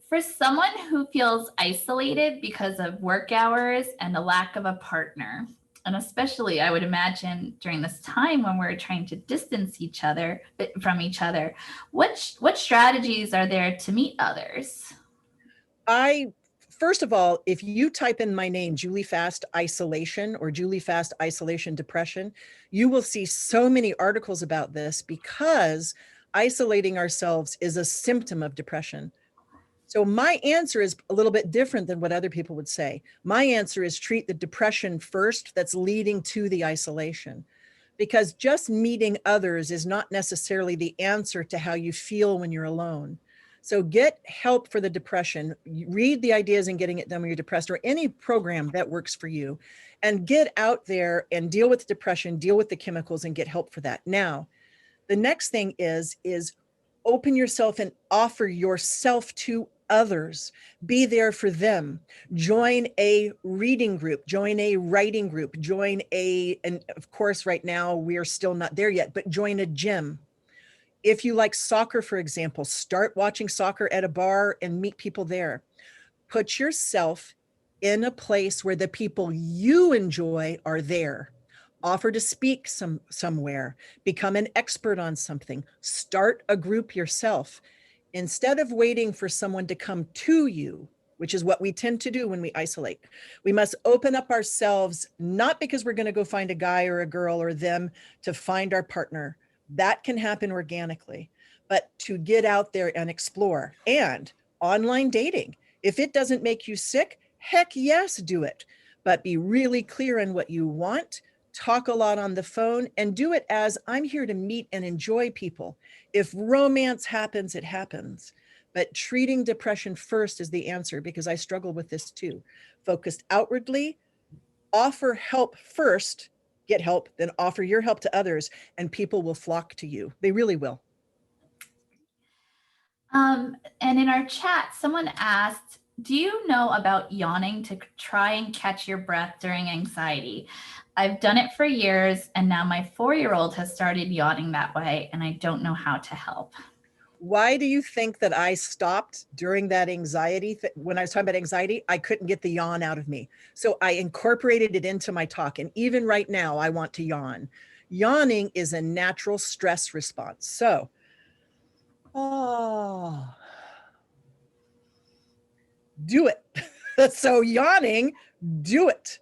for someone who feels isolated because of work hours and the lack of a partner, and especially I would imagine during this time when we're trying to distance each other from each other, what strategies are there to meet others? First of all, if you type in my name, Julie Fast Isolation or Julie Fast Isolation Depression, you will see so many articles about this because isolating ourselves is a symptom of depression. So my answer is a little bit different than what other people would say. My answer is treat the depression first that's leading to the isolation, because just meeting others is not necessarily the answer to how you feel when you're alone. So get help for the depression. Read the ideas and getting it done when you're depressed, or any program that works for you, and get out there and deal with depression, deal with the chemicals, and get help for that. Now, the next thing is open yourself and offer yourself to others. Be there for them. Join a reading group, join a writing group, and of course, right now we're still not there yet, but join a gym. If you like soccer, for example, start watching soccer at a bar and meet people there. Put yourself in a place where the people you enjoy are there. Offer to speak somewhere, become an expert on something, start a group yourself. Instead of waiting for someone to come to you, which is what we tend to do when we isolate, we must open up ourselves, not because we're going to go find a guy or a girl or them to find our partner. That can happen organically, but to get out there and explore. And online dating, if it doesn't make you sick, heck yes, do it. But be really clear on what you want, talk a lot on the phone, and do it as I'm here to meet and enjoy people. If romance happens, it happens. But treating depression first is the answer, because I struggle with this too. Focused outwardly, offer help first, get help, then offer your help to others, and people will flock to you. They really will. And in our chat, someone asked, do you know about yawning to try and catch your breath during anxiety? I've done it for years, and now my 4-year-old has started yawning that way, and I don't know how to help. Why do you think that I stopped during that anxiety? When I was talking about anxiety, I couldn't get the yawn out of me. So I incorporated it into my talk. And even right now, I want to yawn. Yawning is a natural stress response. So, do it. So yawning, do it.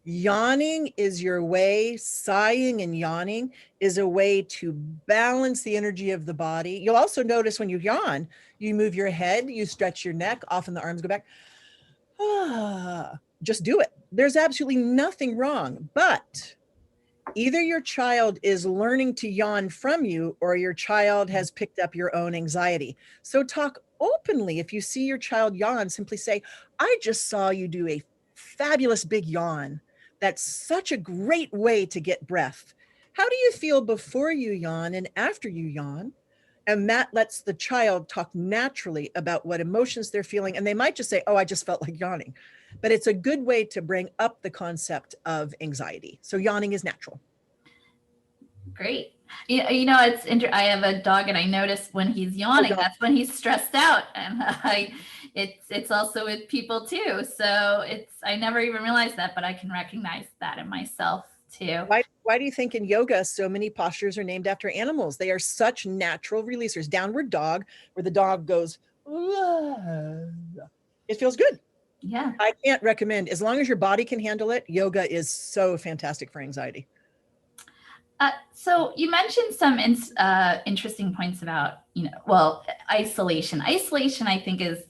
Yawning is your way, sighing and yawning is a way to balance the energy of the body. You'll also notice when you yawn, you move your head, you stretch your neck, often the arms go back. Just do it. There's absolutely nothing wrong, but either your child is learning to yawn from you, or your child has picked up your own anxiety. So talk openly. If you see your child yawn, simply say, I just saw you do a fabulous big yawn. That's such a great way to get breath. How do you feel before you yawn and after you yawn? And that lets the child talk naturally about what emotions they're feeling. And they might just say, oh, I just felt like yawning. But it's a good way to bring up the concept of anxiety. So yawning is natural. Great. You know, I have a dog, and I notice when he's yawning, that's when he's stressed out. And it's also with people too. So I never even realized that, but I can recognize that in myself too. Why do you think in yoga so many postures are named after animals? They are such natural releasers. Downward dog, where the dog goes, it feels good. Yeah. I can't recommend, as long as your body can handle it, yoga is so fantastic for anxiety. So you mentioned some interesting points about, isolation. Isolation, I think, is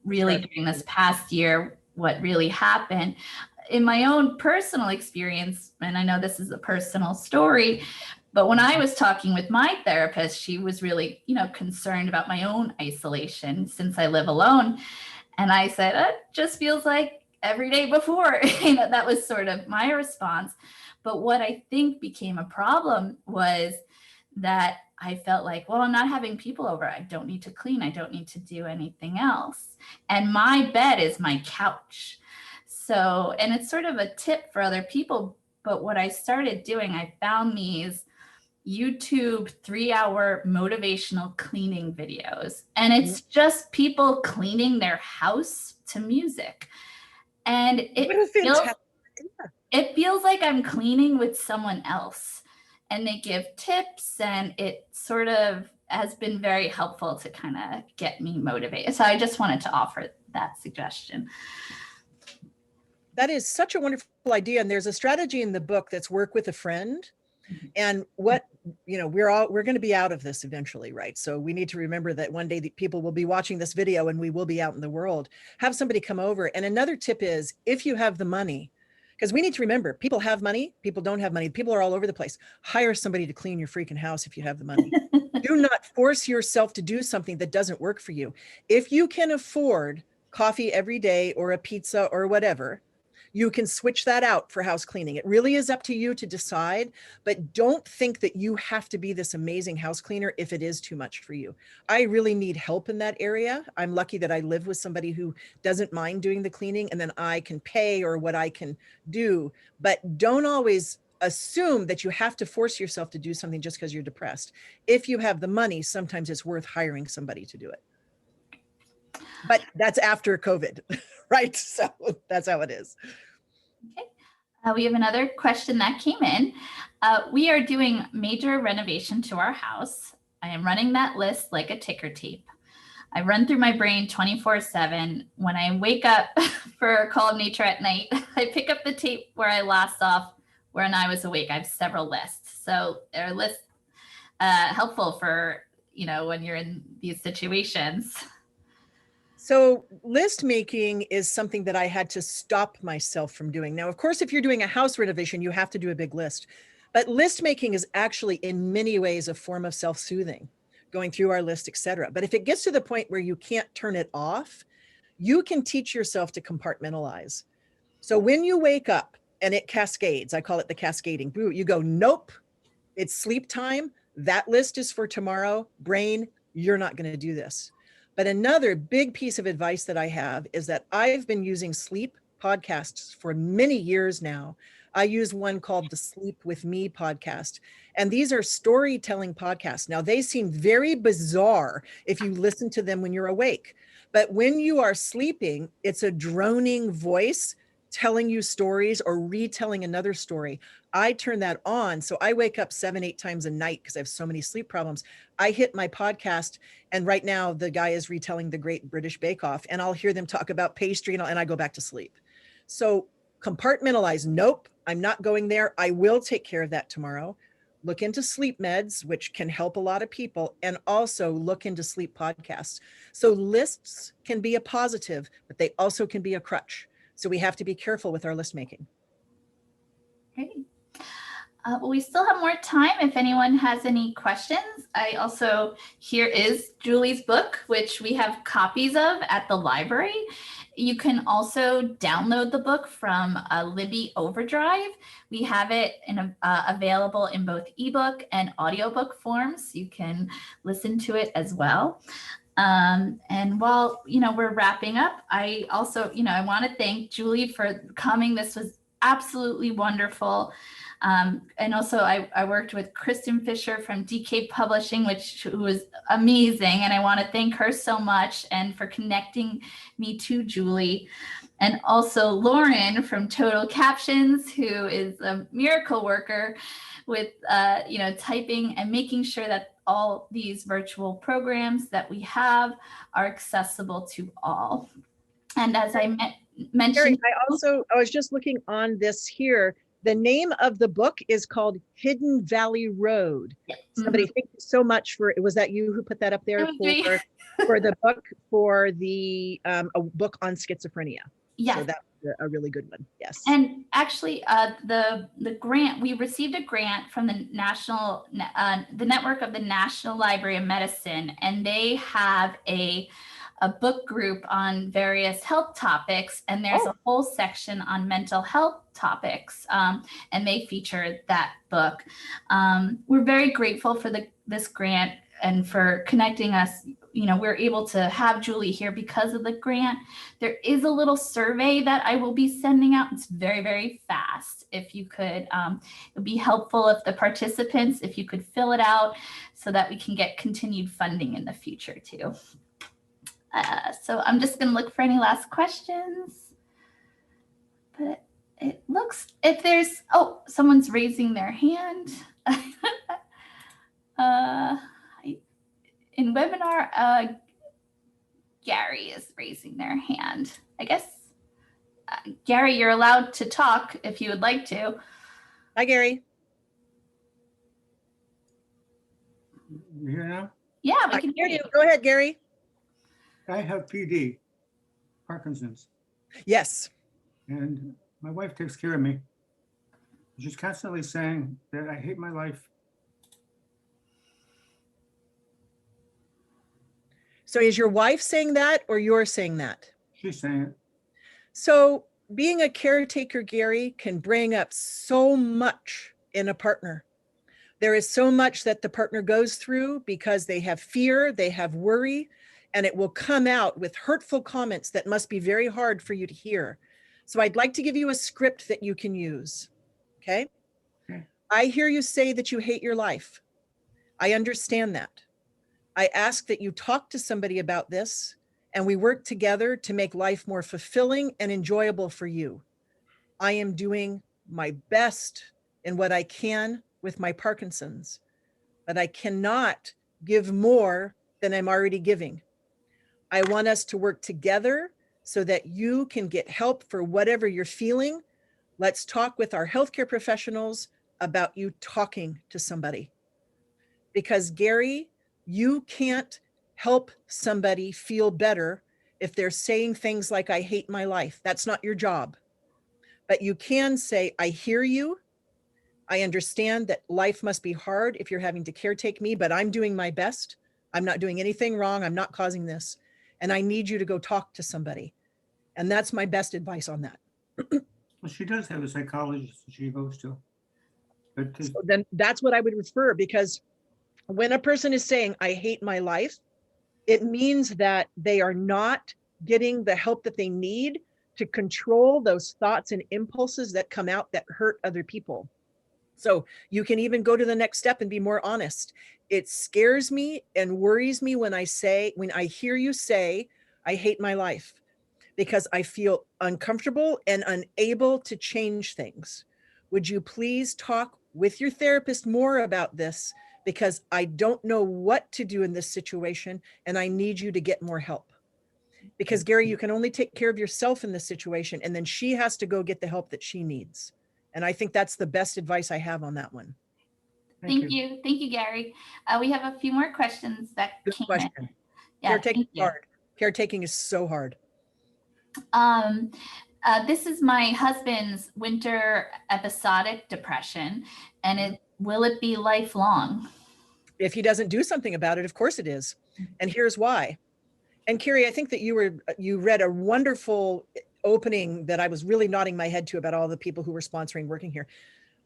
really during this past year what really happened. In my own personal experience, and I know this is a personal story, but when I was talking with my therapist, she was really, concerned about my own isolation since I live alone. And I said, it just feels like every day before. That was sort of my response. But what I think became a problem was that I felt like, well, I'm not having people over. I don't need to clean. I don't need to do anything else. And my bed is my couch. So, and it's sort of a tip for other people. But what I started doing, I found these YouTube 3-hour motivational cleaning videos. And it's just people cleaning their house to music. And it feels like I'm cleaning with someone else, and they give tips, and it sort of has been very helpful to kind of get me motivated. So I just wanted to offer that suggestion. That is such a wonderful idea. And there's a strategy in the book that's work with a friend. And we're going to be out of this eventually, right? So we need to remember that one day the people will be watching this video and we will be out in the world. Have somebody come over. And another tip is, if you have the money, because we need to remember, people have money, people don't have money, people are all over the place. Hire somebody to clean your freaking house if you have the money. Do not force yourself to do something that doesn't work for you. If you can afford coffee every day or a pizza or whatever, you can switch that out for house cleaning. It really is up to you to decide, but don't think that you have to be this amazing house cleaner if it is too much for you. I really need help in that area. I'm lucky that I live with somebody who doesn't mind doing the cleaning, and then I can pay or what I can do. But don't always assume that you have to force yourself to do something just because you're depressed. If you have the money, sometimes it's worth hiring somebody to do it. But that's after COVID, right? So that's how it is. Okay. We have another question that came in. We are doing major renovation to our house. I am running that list like a ticker tape. I run through my brain 24/7. When I wake up for a call of nature at night, I pick up the tape where I last off when I was awake. I have several lists. So are lists helpful for, when you're in these situations? So list making is something that I had to stop myself from doing. Now, of course, if you're doing a house renovation, you have to do a big list. But list making is actually in many ways a form of self-soothing, going through our list, etc. But if it gets to the point where you can't turn it off, you can teach yourself to compartmentalize. So when you wake up and it cascades, I call it the cascading, you go, nope, it's sleep time. That list is for tomorrow. Brain, you're not going to do this. But another big piece of advice that I have is that I've been using sleep podcasts for many years now. I use one called the Sleep With Me podcast. And these are storytelling podcasts. Now, they seem very bizarre if you listen to them when you're awake. But when you are sleeping, it's a droning voice telling you stories or retelling another story. I turn that on. So I wake up 7-8 times a night because I have so many sleep problems. I hit my podcast, and right now the guy is retelling the Great British Bake Off, and I'll hear them talk about pastry, and I go back to sleep. So compartmentalize. Nope, I'm not going there. I will take care of that tomorrow. Look into sleep meds, which can help a lot of people, and also look into sleep podcasts. So lists can be a positive, but they also can be a crutch. So we have to be careful with our list making. Great. Well, we still have more time if anyone has any questions. Here is Julie's book, which we have copies of at the library. You can also download the book from Libby Overdrive. We have it available in both ebook and audiobook forms. You can listen to it as well. And while, we're wrapping up, I also, I want to thank Julie for coming. This was absolutely wonderful. And also I worked with Kristen Fisher from DK Publishing, who was amazing. And I want to thank her so much and for connecting me to Julie. And also Lauren from TotalCaptions, who is a miracle worker with, typing and making sure that all these virtual programs that we have are accessible to all. And as I mentioned, Gary, I was just looking on this here. The name of the book is called Hidden Valley Road. Yeah. Somebody, thank you so much was that you who put that up there for the book, for the a book on schizophrenia? Yes. So that's a really good one. Yes. And actually, the grant, we received a grant from the the network of the National Library of Medicine, and they have a book group on various health topics, and there's a whole section on mental health topics, and they featured that book. We're very grateful for this grant and for connecting us. We're able to have Julie here because of the grant. There is a little survey that I will be sending out. It's very, very fast. If you could, it would be helpful if the participants, if you could fill it out so that we can get continued funding in the future too. So I'm just going to look for any last questions. But it looks, if there's, someone's raising their hand. In webinar, Gary is raising their hand. I guess, Gary, you're allowed to talk if you would like to. Hi, Gary. You hear now? Yeah, we can hear you. Go ahead, Gary. I have PD, Parkinson's. Yes. And my wife takes care of me. She's constantly saying that I hate my life. So is your wife saying that or you're saying that? She's saying it. So being a caretaker, Gary, can bring up so much in a partner. There is so much that the partner goes through because they have fear, they have worry, and it will come out with hurtful comments that must be very hard for you to hear. So I'd like to give you a script that you can use. Okay? Okay. I hear you say that you hate your life. I understand that. I ask that you talk to somebody about this and we work together to make life more fulfilling and enjoyable for you. I am doing my best in what I can with my Parkinson's, but I cannot give more than I'm already giving. I want us to work together so that you can get help for whatever you're feeling. Let's talk with our healthcare professionals about you talking to somebody. Because Gary, you can't help somebody feel better if they're saying things like, I hate my life. That's not your job. But you can say, I hear you. I understand that life must be hard if you're having to caretake me, but I'm doing my best. I'm not doing anything wrong. I'm not causing this. And I need you to go talk to somebody. And that's my best advice on that. Well, she does have a psychologist that she goes to. But So then that's what I would refer, because when a person is saying, I hate my life, it means that they are not getting the help that they need to control those thoughts and impulses that come out that hurt other people. So you can even go to the next step and be more honest. It scares me and worries me when I hear you say, I hate my life, because I feel uncomfortable and unable to change things. Would you please talk with your therapist more about this? Because I don't know what to do in this situation and I need you to get more help. Because Gary, you can only take care of yourself in this situation, and then she has to go get the help that she needs. And I think that's the best advice I have on that one. Thank you. Thank you, Gary. We have a few more questions that Good came question. in. Yeah, Caretaking thank is you. hard. Caretaking is so hard. This is my husband's winter episodic depression, and will it be lifelong? If he doesn't do something about it, of course it is. And here's why. And Carrie, I think that you read a wonderful opening that I was really nodding my head to about all the people who were sponsoring working here.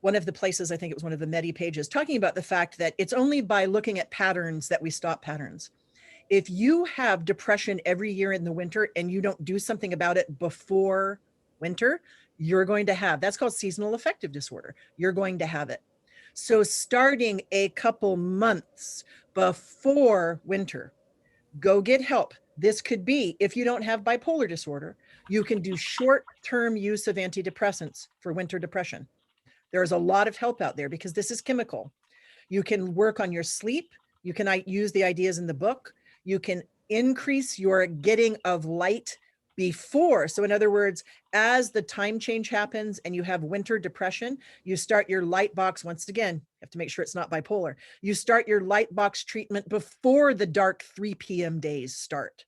One of the places, I think it was one of the Medi pages, talking about the fact that it's only by looking at patterns that we stop patterns. If you have depression every year in the winter and you don't do something about it before winter, you're going to have, that's called seasonal affective disorder. You're going to have it. So starting a couple months before winter, go get help. This could be, if you don't have bipolar disorder, you can do short-term use of antidepressants for winter depression. There's a lot of help out there because this is chemical. You can work on your sleep. You can use the ideas in the book. You can increase your getting of light before. So in other words, as the time change happens and you have winter depression, you start your light box. Once again, you have to make sure it's not bipolar. You start your light box treatment before the dark 3 p.m. days start.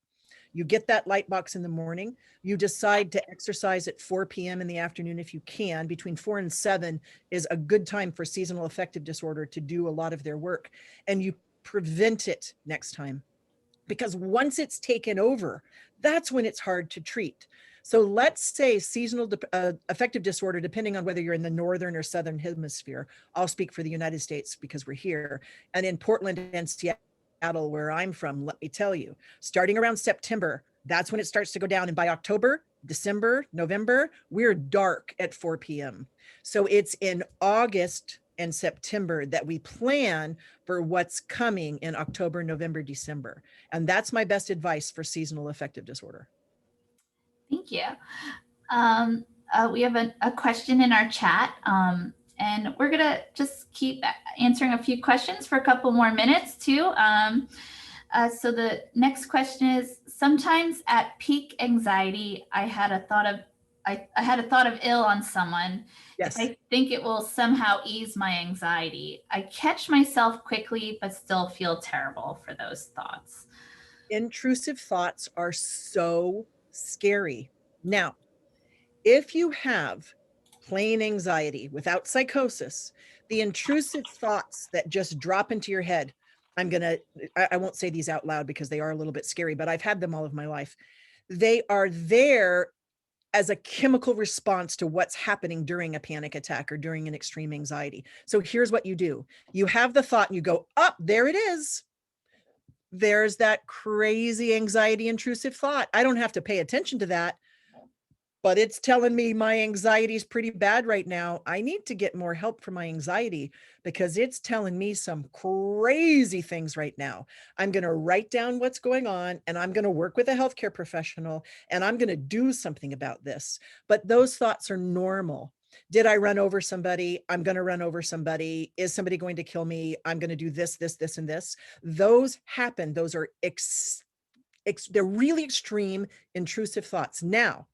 You get that light box in the morning. You decide to exercise at 4 p.m. in the afternoon if you can. Between 4 and 7 is a good time for seasonal affective disorder to do a lot of their work. And you prevent it next time. Because once it's taken over, that's when it's hard to treat. So let's say seasonal affective disorder, depending on whether you're in the northern or southern hemisphere. I'll speak for the United States because we're here. And in Portland and Seattle, where I'm from, let me tell you, starting around September, that's when it starts to go down. And by October, December, November, we're dark at 4 p.m. So it's in August and September that we plan for what's coming in October, November, December. And that's my best advice for seasonal affective disorder. Thank you. We have a question in our chat, and we're going to just keep answering a few questions for a couple more minutes too. So the next question is, sometimes at peak anxiety, I had a thought of ill on someone. Yes. I think it will somehow ease my anxiety. I catch myself quickly, but still feel terrible for those thoughts. Intrusive thoughts are so scary. Now, if you have plain anxiety without psychosis, the intrusive thoughts that just drop into your head, I won't say these out loud because they are a little bit scary, but I've had them all of my life. They are there as a chemical response to what's happening during a panic attack or during an extreme anxiety. So here's what you do. You have the thought and you go, up, there it is. There's that crazy anxiety intrusive thought. I don't have to pay attention to that, but it's telling me my anxiety is pretty bad right now. I need to get more help for my anxiety because it's telling me some crazy things right now. I'm going to write down what's going on and I'm going to work with a healthcare professional and I'm going to do something about this. But those thoughts are normal. Did I run over somebody? I'm going to run over somebody. Is somebody going to kill me? I'm going to do this, this, this, and this. Those happen. Those are they're really extreme, intrusive thoughts. Now,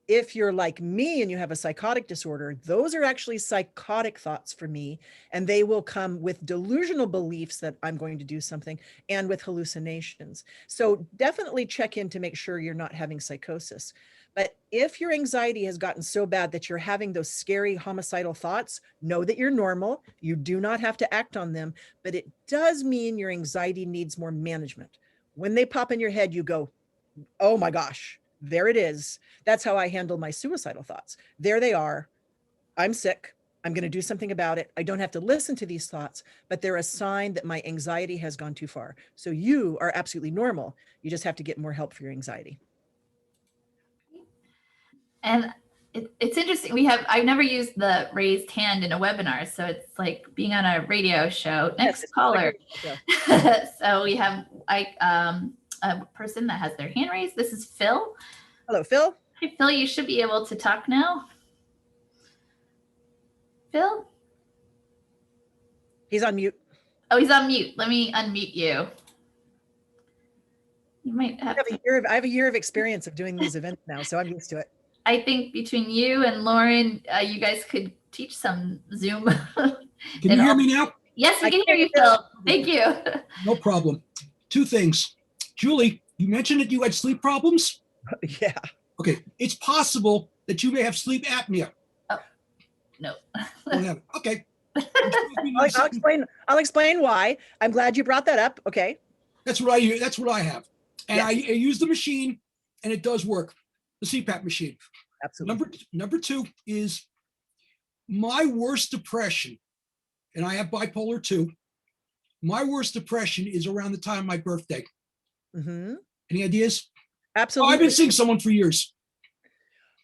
if you're like me and you have a psychotic disorder, those are actually psychotic thoughts for me, and they will come with delusional beliefs that I'm going to do something and with hallucinations. So definitely check in to make sure you're not having psychosis. But if your anxiety has gotten so bad that you're having those scary homicidal thoughts, know that you're normal. You do not have to act on them, but it does mean your anxiety needs more management. When they pop in your head, you go, oh my gosh, there it is. That's how I handle my suicidal thoughts. There they are. I'm sick. I'm going to do something about it. I don't have to listen to these thoughts, but they're a sign that my anxiety has gone too far. So you are absolutely normal. You just have to get more help for your anxiety. And it's interesting. I've never used the raised hand in a webinar. So it's like being on a radio show. Next caller. So we have a person that has their hand raised. This is Phil. Hello, Phil. Hi, Phil. You should be able to talk now. Phil? He's on mute. Oh, he's on mute. Let me unmute you. You might have I have a year of experience of doing these events now, so I'm used to it. I think between you and Lauren, you guys could teach some Zoom. Can you hear me now? Yes, we can hear you, Phil. Thank you. No problem. Two things. Julie, you mentioned that you had sleep problems? Yeah. Okay. It's possible that you may have sleep apnea. Oh, no. Don't have it. Okay. I'll explain why. I'm glad you brought that up. Okay. That's what I have. And yes. I use the machine and it does work. The CPAP machine. Absolutely. Number two is my worst depression, and I have bipolar 2. My worst depression is around the time of my birthday. Mm-hmm. Any ideas? Absolutely. Oh, I've been seeing someone for years.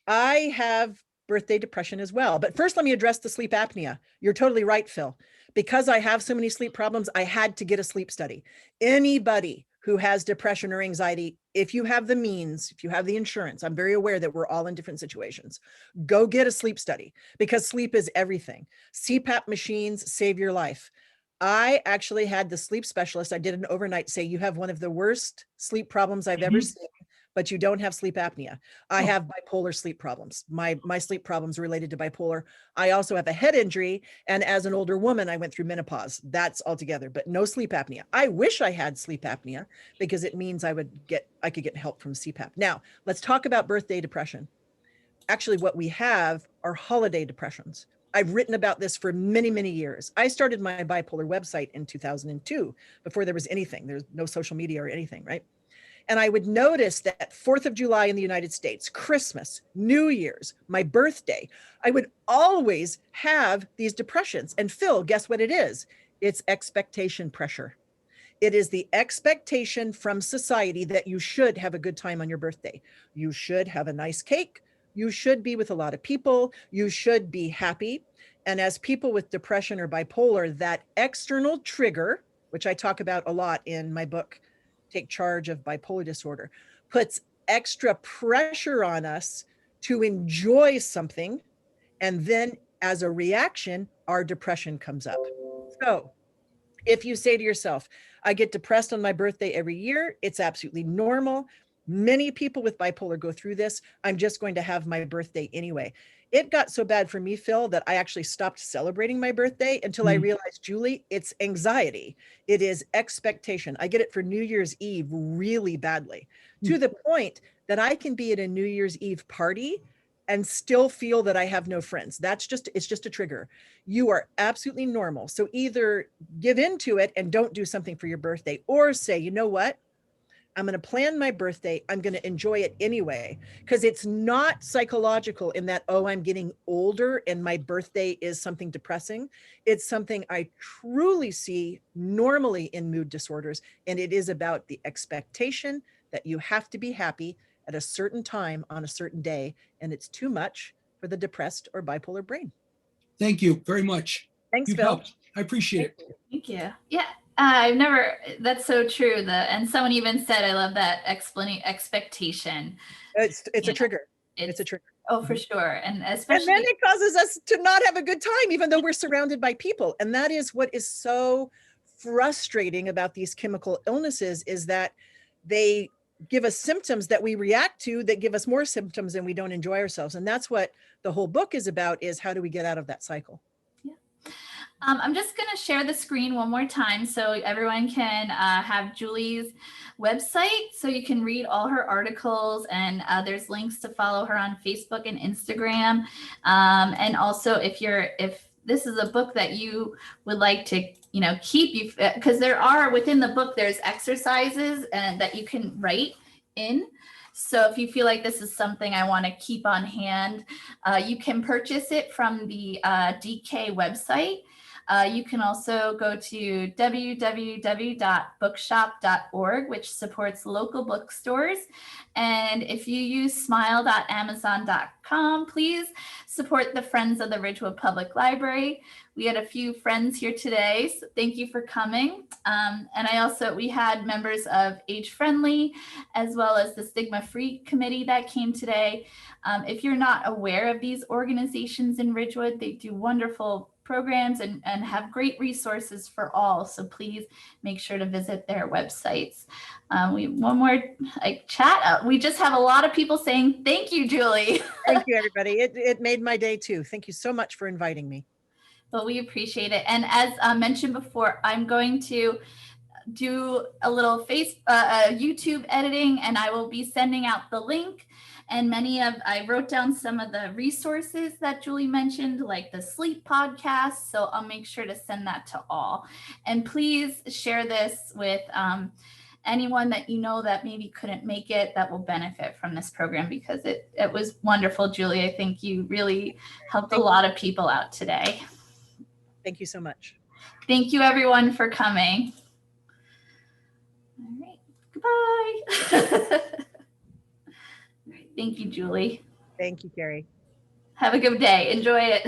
I have birthday depression as well. But first, let me address the sleep apnea. You're totally right, Phil. Because I have so many sleep problems, I had to get a sleep study. Anybody who has depression or anxiety, if you have the means, if you have the insurance, I'm very aware that we're all in different situations, go get a sleep study because sleep is everything. CPAP machines save your life. I actually had the sleep specialist, I did an overnight, say, you have one of the worst sleep problems I've ever seen, but you don't have sleep apnea. I have bipolar sleep problems. My sleep problems related to bipolar. I also have a head injury. And as an older woman, I went through menopause. That's all together, but no sleep apnea. I wish I had sleep apnea because it means I could get help from CPAP. Now let's talk about birthday depression. Actually, what we have are holiday depressions. I've written about this for many, many years. I started my bipolar website in 2002 before there was anything. There's no social media or anything, right? And I would notice that 4th of July in the United States, Christmas, New Year's, my birthday, I would always have these depressions. And Phil, guess what it is? It's expectation pressure. It is the expectation from society that you should have a good time on your birthday. You should have a nice cake. You should be with a lot of people. You should be happy. And as people with depression or bipolar, that external trigger, which I talk about a lot in my book, Take Charge of Bipolar Disorder, puts extra pressure on us to enjoy something. And then as a reaction, our depression comes up. So if you say to yourself, I get depressed on my birthday every year, it's absolutely normal. Many people with bipolar go through this. I'm just going to have my birthday anyway. It got so bad for me, Phil, that I actually stopped celebrating my birthday until I realized, Julie, it's anxiety. It is expectation. I get it for New Year's Eve really badly, to the point that I can be at a New Year's Eve party and still feel that I have no friends. It's just a trigger. You are absolutely normal. So either give into it and don't do something for your birthday, or say, you know what? I'm going to plan my birthday. I'm going to enjoy it anyway, because it's not psychological in that, oh, I'm getting older and my birthday is something depressing. It's something I truly see normally in mood disorders. And it is about the expectation that you have to be happy at a certain time on a certain day. And it's too much for the depressed or bipolar brain. Thank you very much. Thanks, You've Phil. helped. I appreciate it. Thank you. Yeah, that's so true. And someone even said, I love that expectation. It's a Yeah, trigger. It's a trigger. Oh, for sure. And And especially, then it causes us to not have a good time, even though we're surrounded by people. And that is what is so frustrating about these chemical illnesses, is that they give us symptoms that we react to, that give us more symptoms, and we don't enjoy ourselves. And that's what the whole book is about, is how do we get out of that cycle? I'm just going to share the screen one more time so everyone can have Julie's website, so you can read all her articles, and there's links to follow her on Facebook and Instagram. And also, if this is a book that you would like to, keep you, because within the book, there's exercises and that you can write in. So if you feel like this is something I want to keep on hand, you can purchase it from the DK website. You can also go to www.bookshop.org, which supports local bookstores. And if you use smile.amazon.com, please support the Friends of the Ridgewood Public Library. We had a few friends here today, so thank you for coming. And we had members of Age Friendly, as well as the Stigma Free Committee that came today. If you're not aware of these organizations in Ridgewood, they do wonderful programs and have great resources for all. So please make sure to visit their websites. One more chat. We just have a lot of people saying, thank you, Julie. Thank you, everybody. It made my day too. Thank you so much for inviting me. Well, we appreciate it. And as mentioned before, I'm going to do a little YouTube editing, and I will be sending out the link. And I wrote down some of the resources that Julie mentioned, like the sleep podcast. So I'll make sure to send that to all. And please share this with anyone that you know that maybe couldn't make it, that will benefit from this program, because it was wonderful, Julie. I think you really helped a lot of people out today. Thank you so much. Thank you, everyone, for coming. All right. Goodbye. All right. Thank you, Julie. Thank you, Carrie. Have a good day. Enjoy it.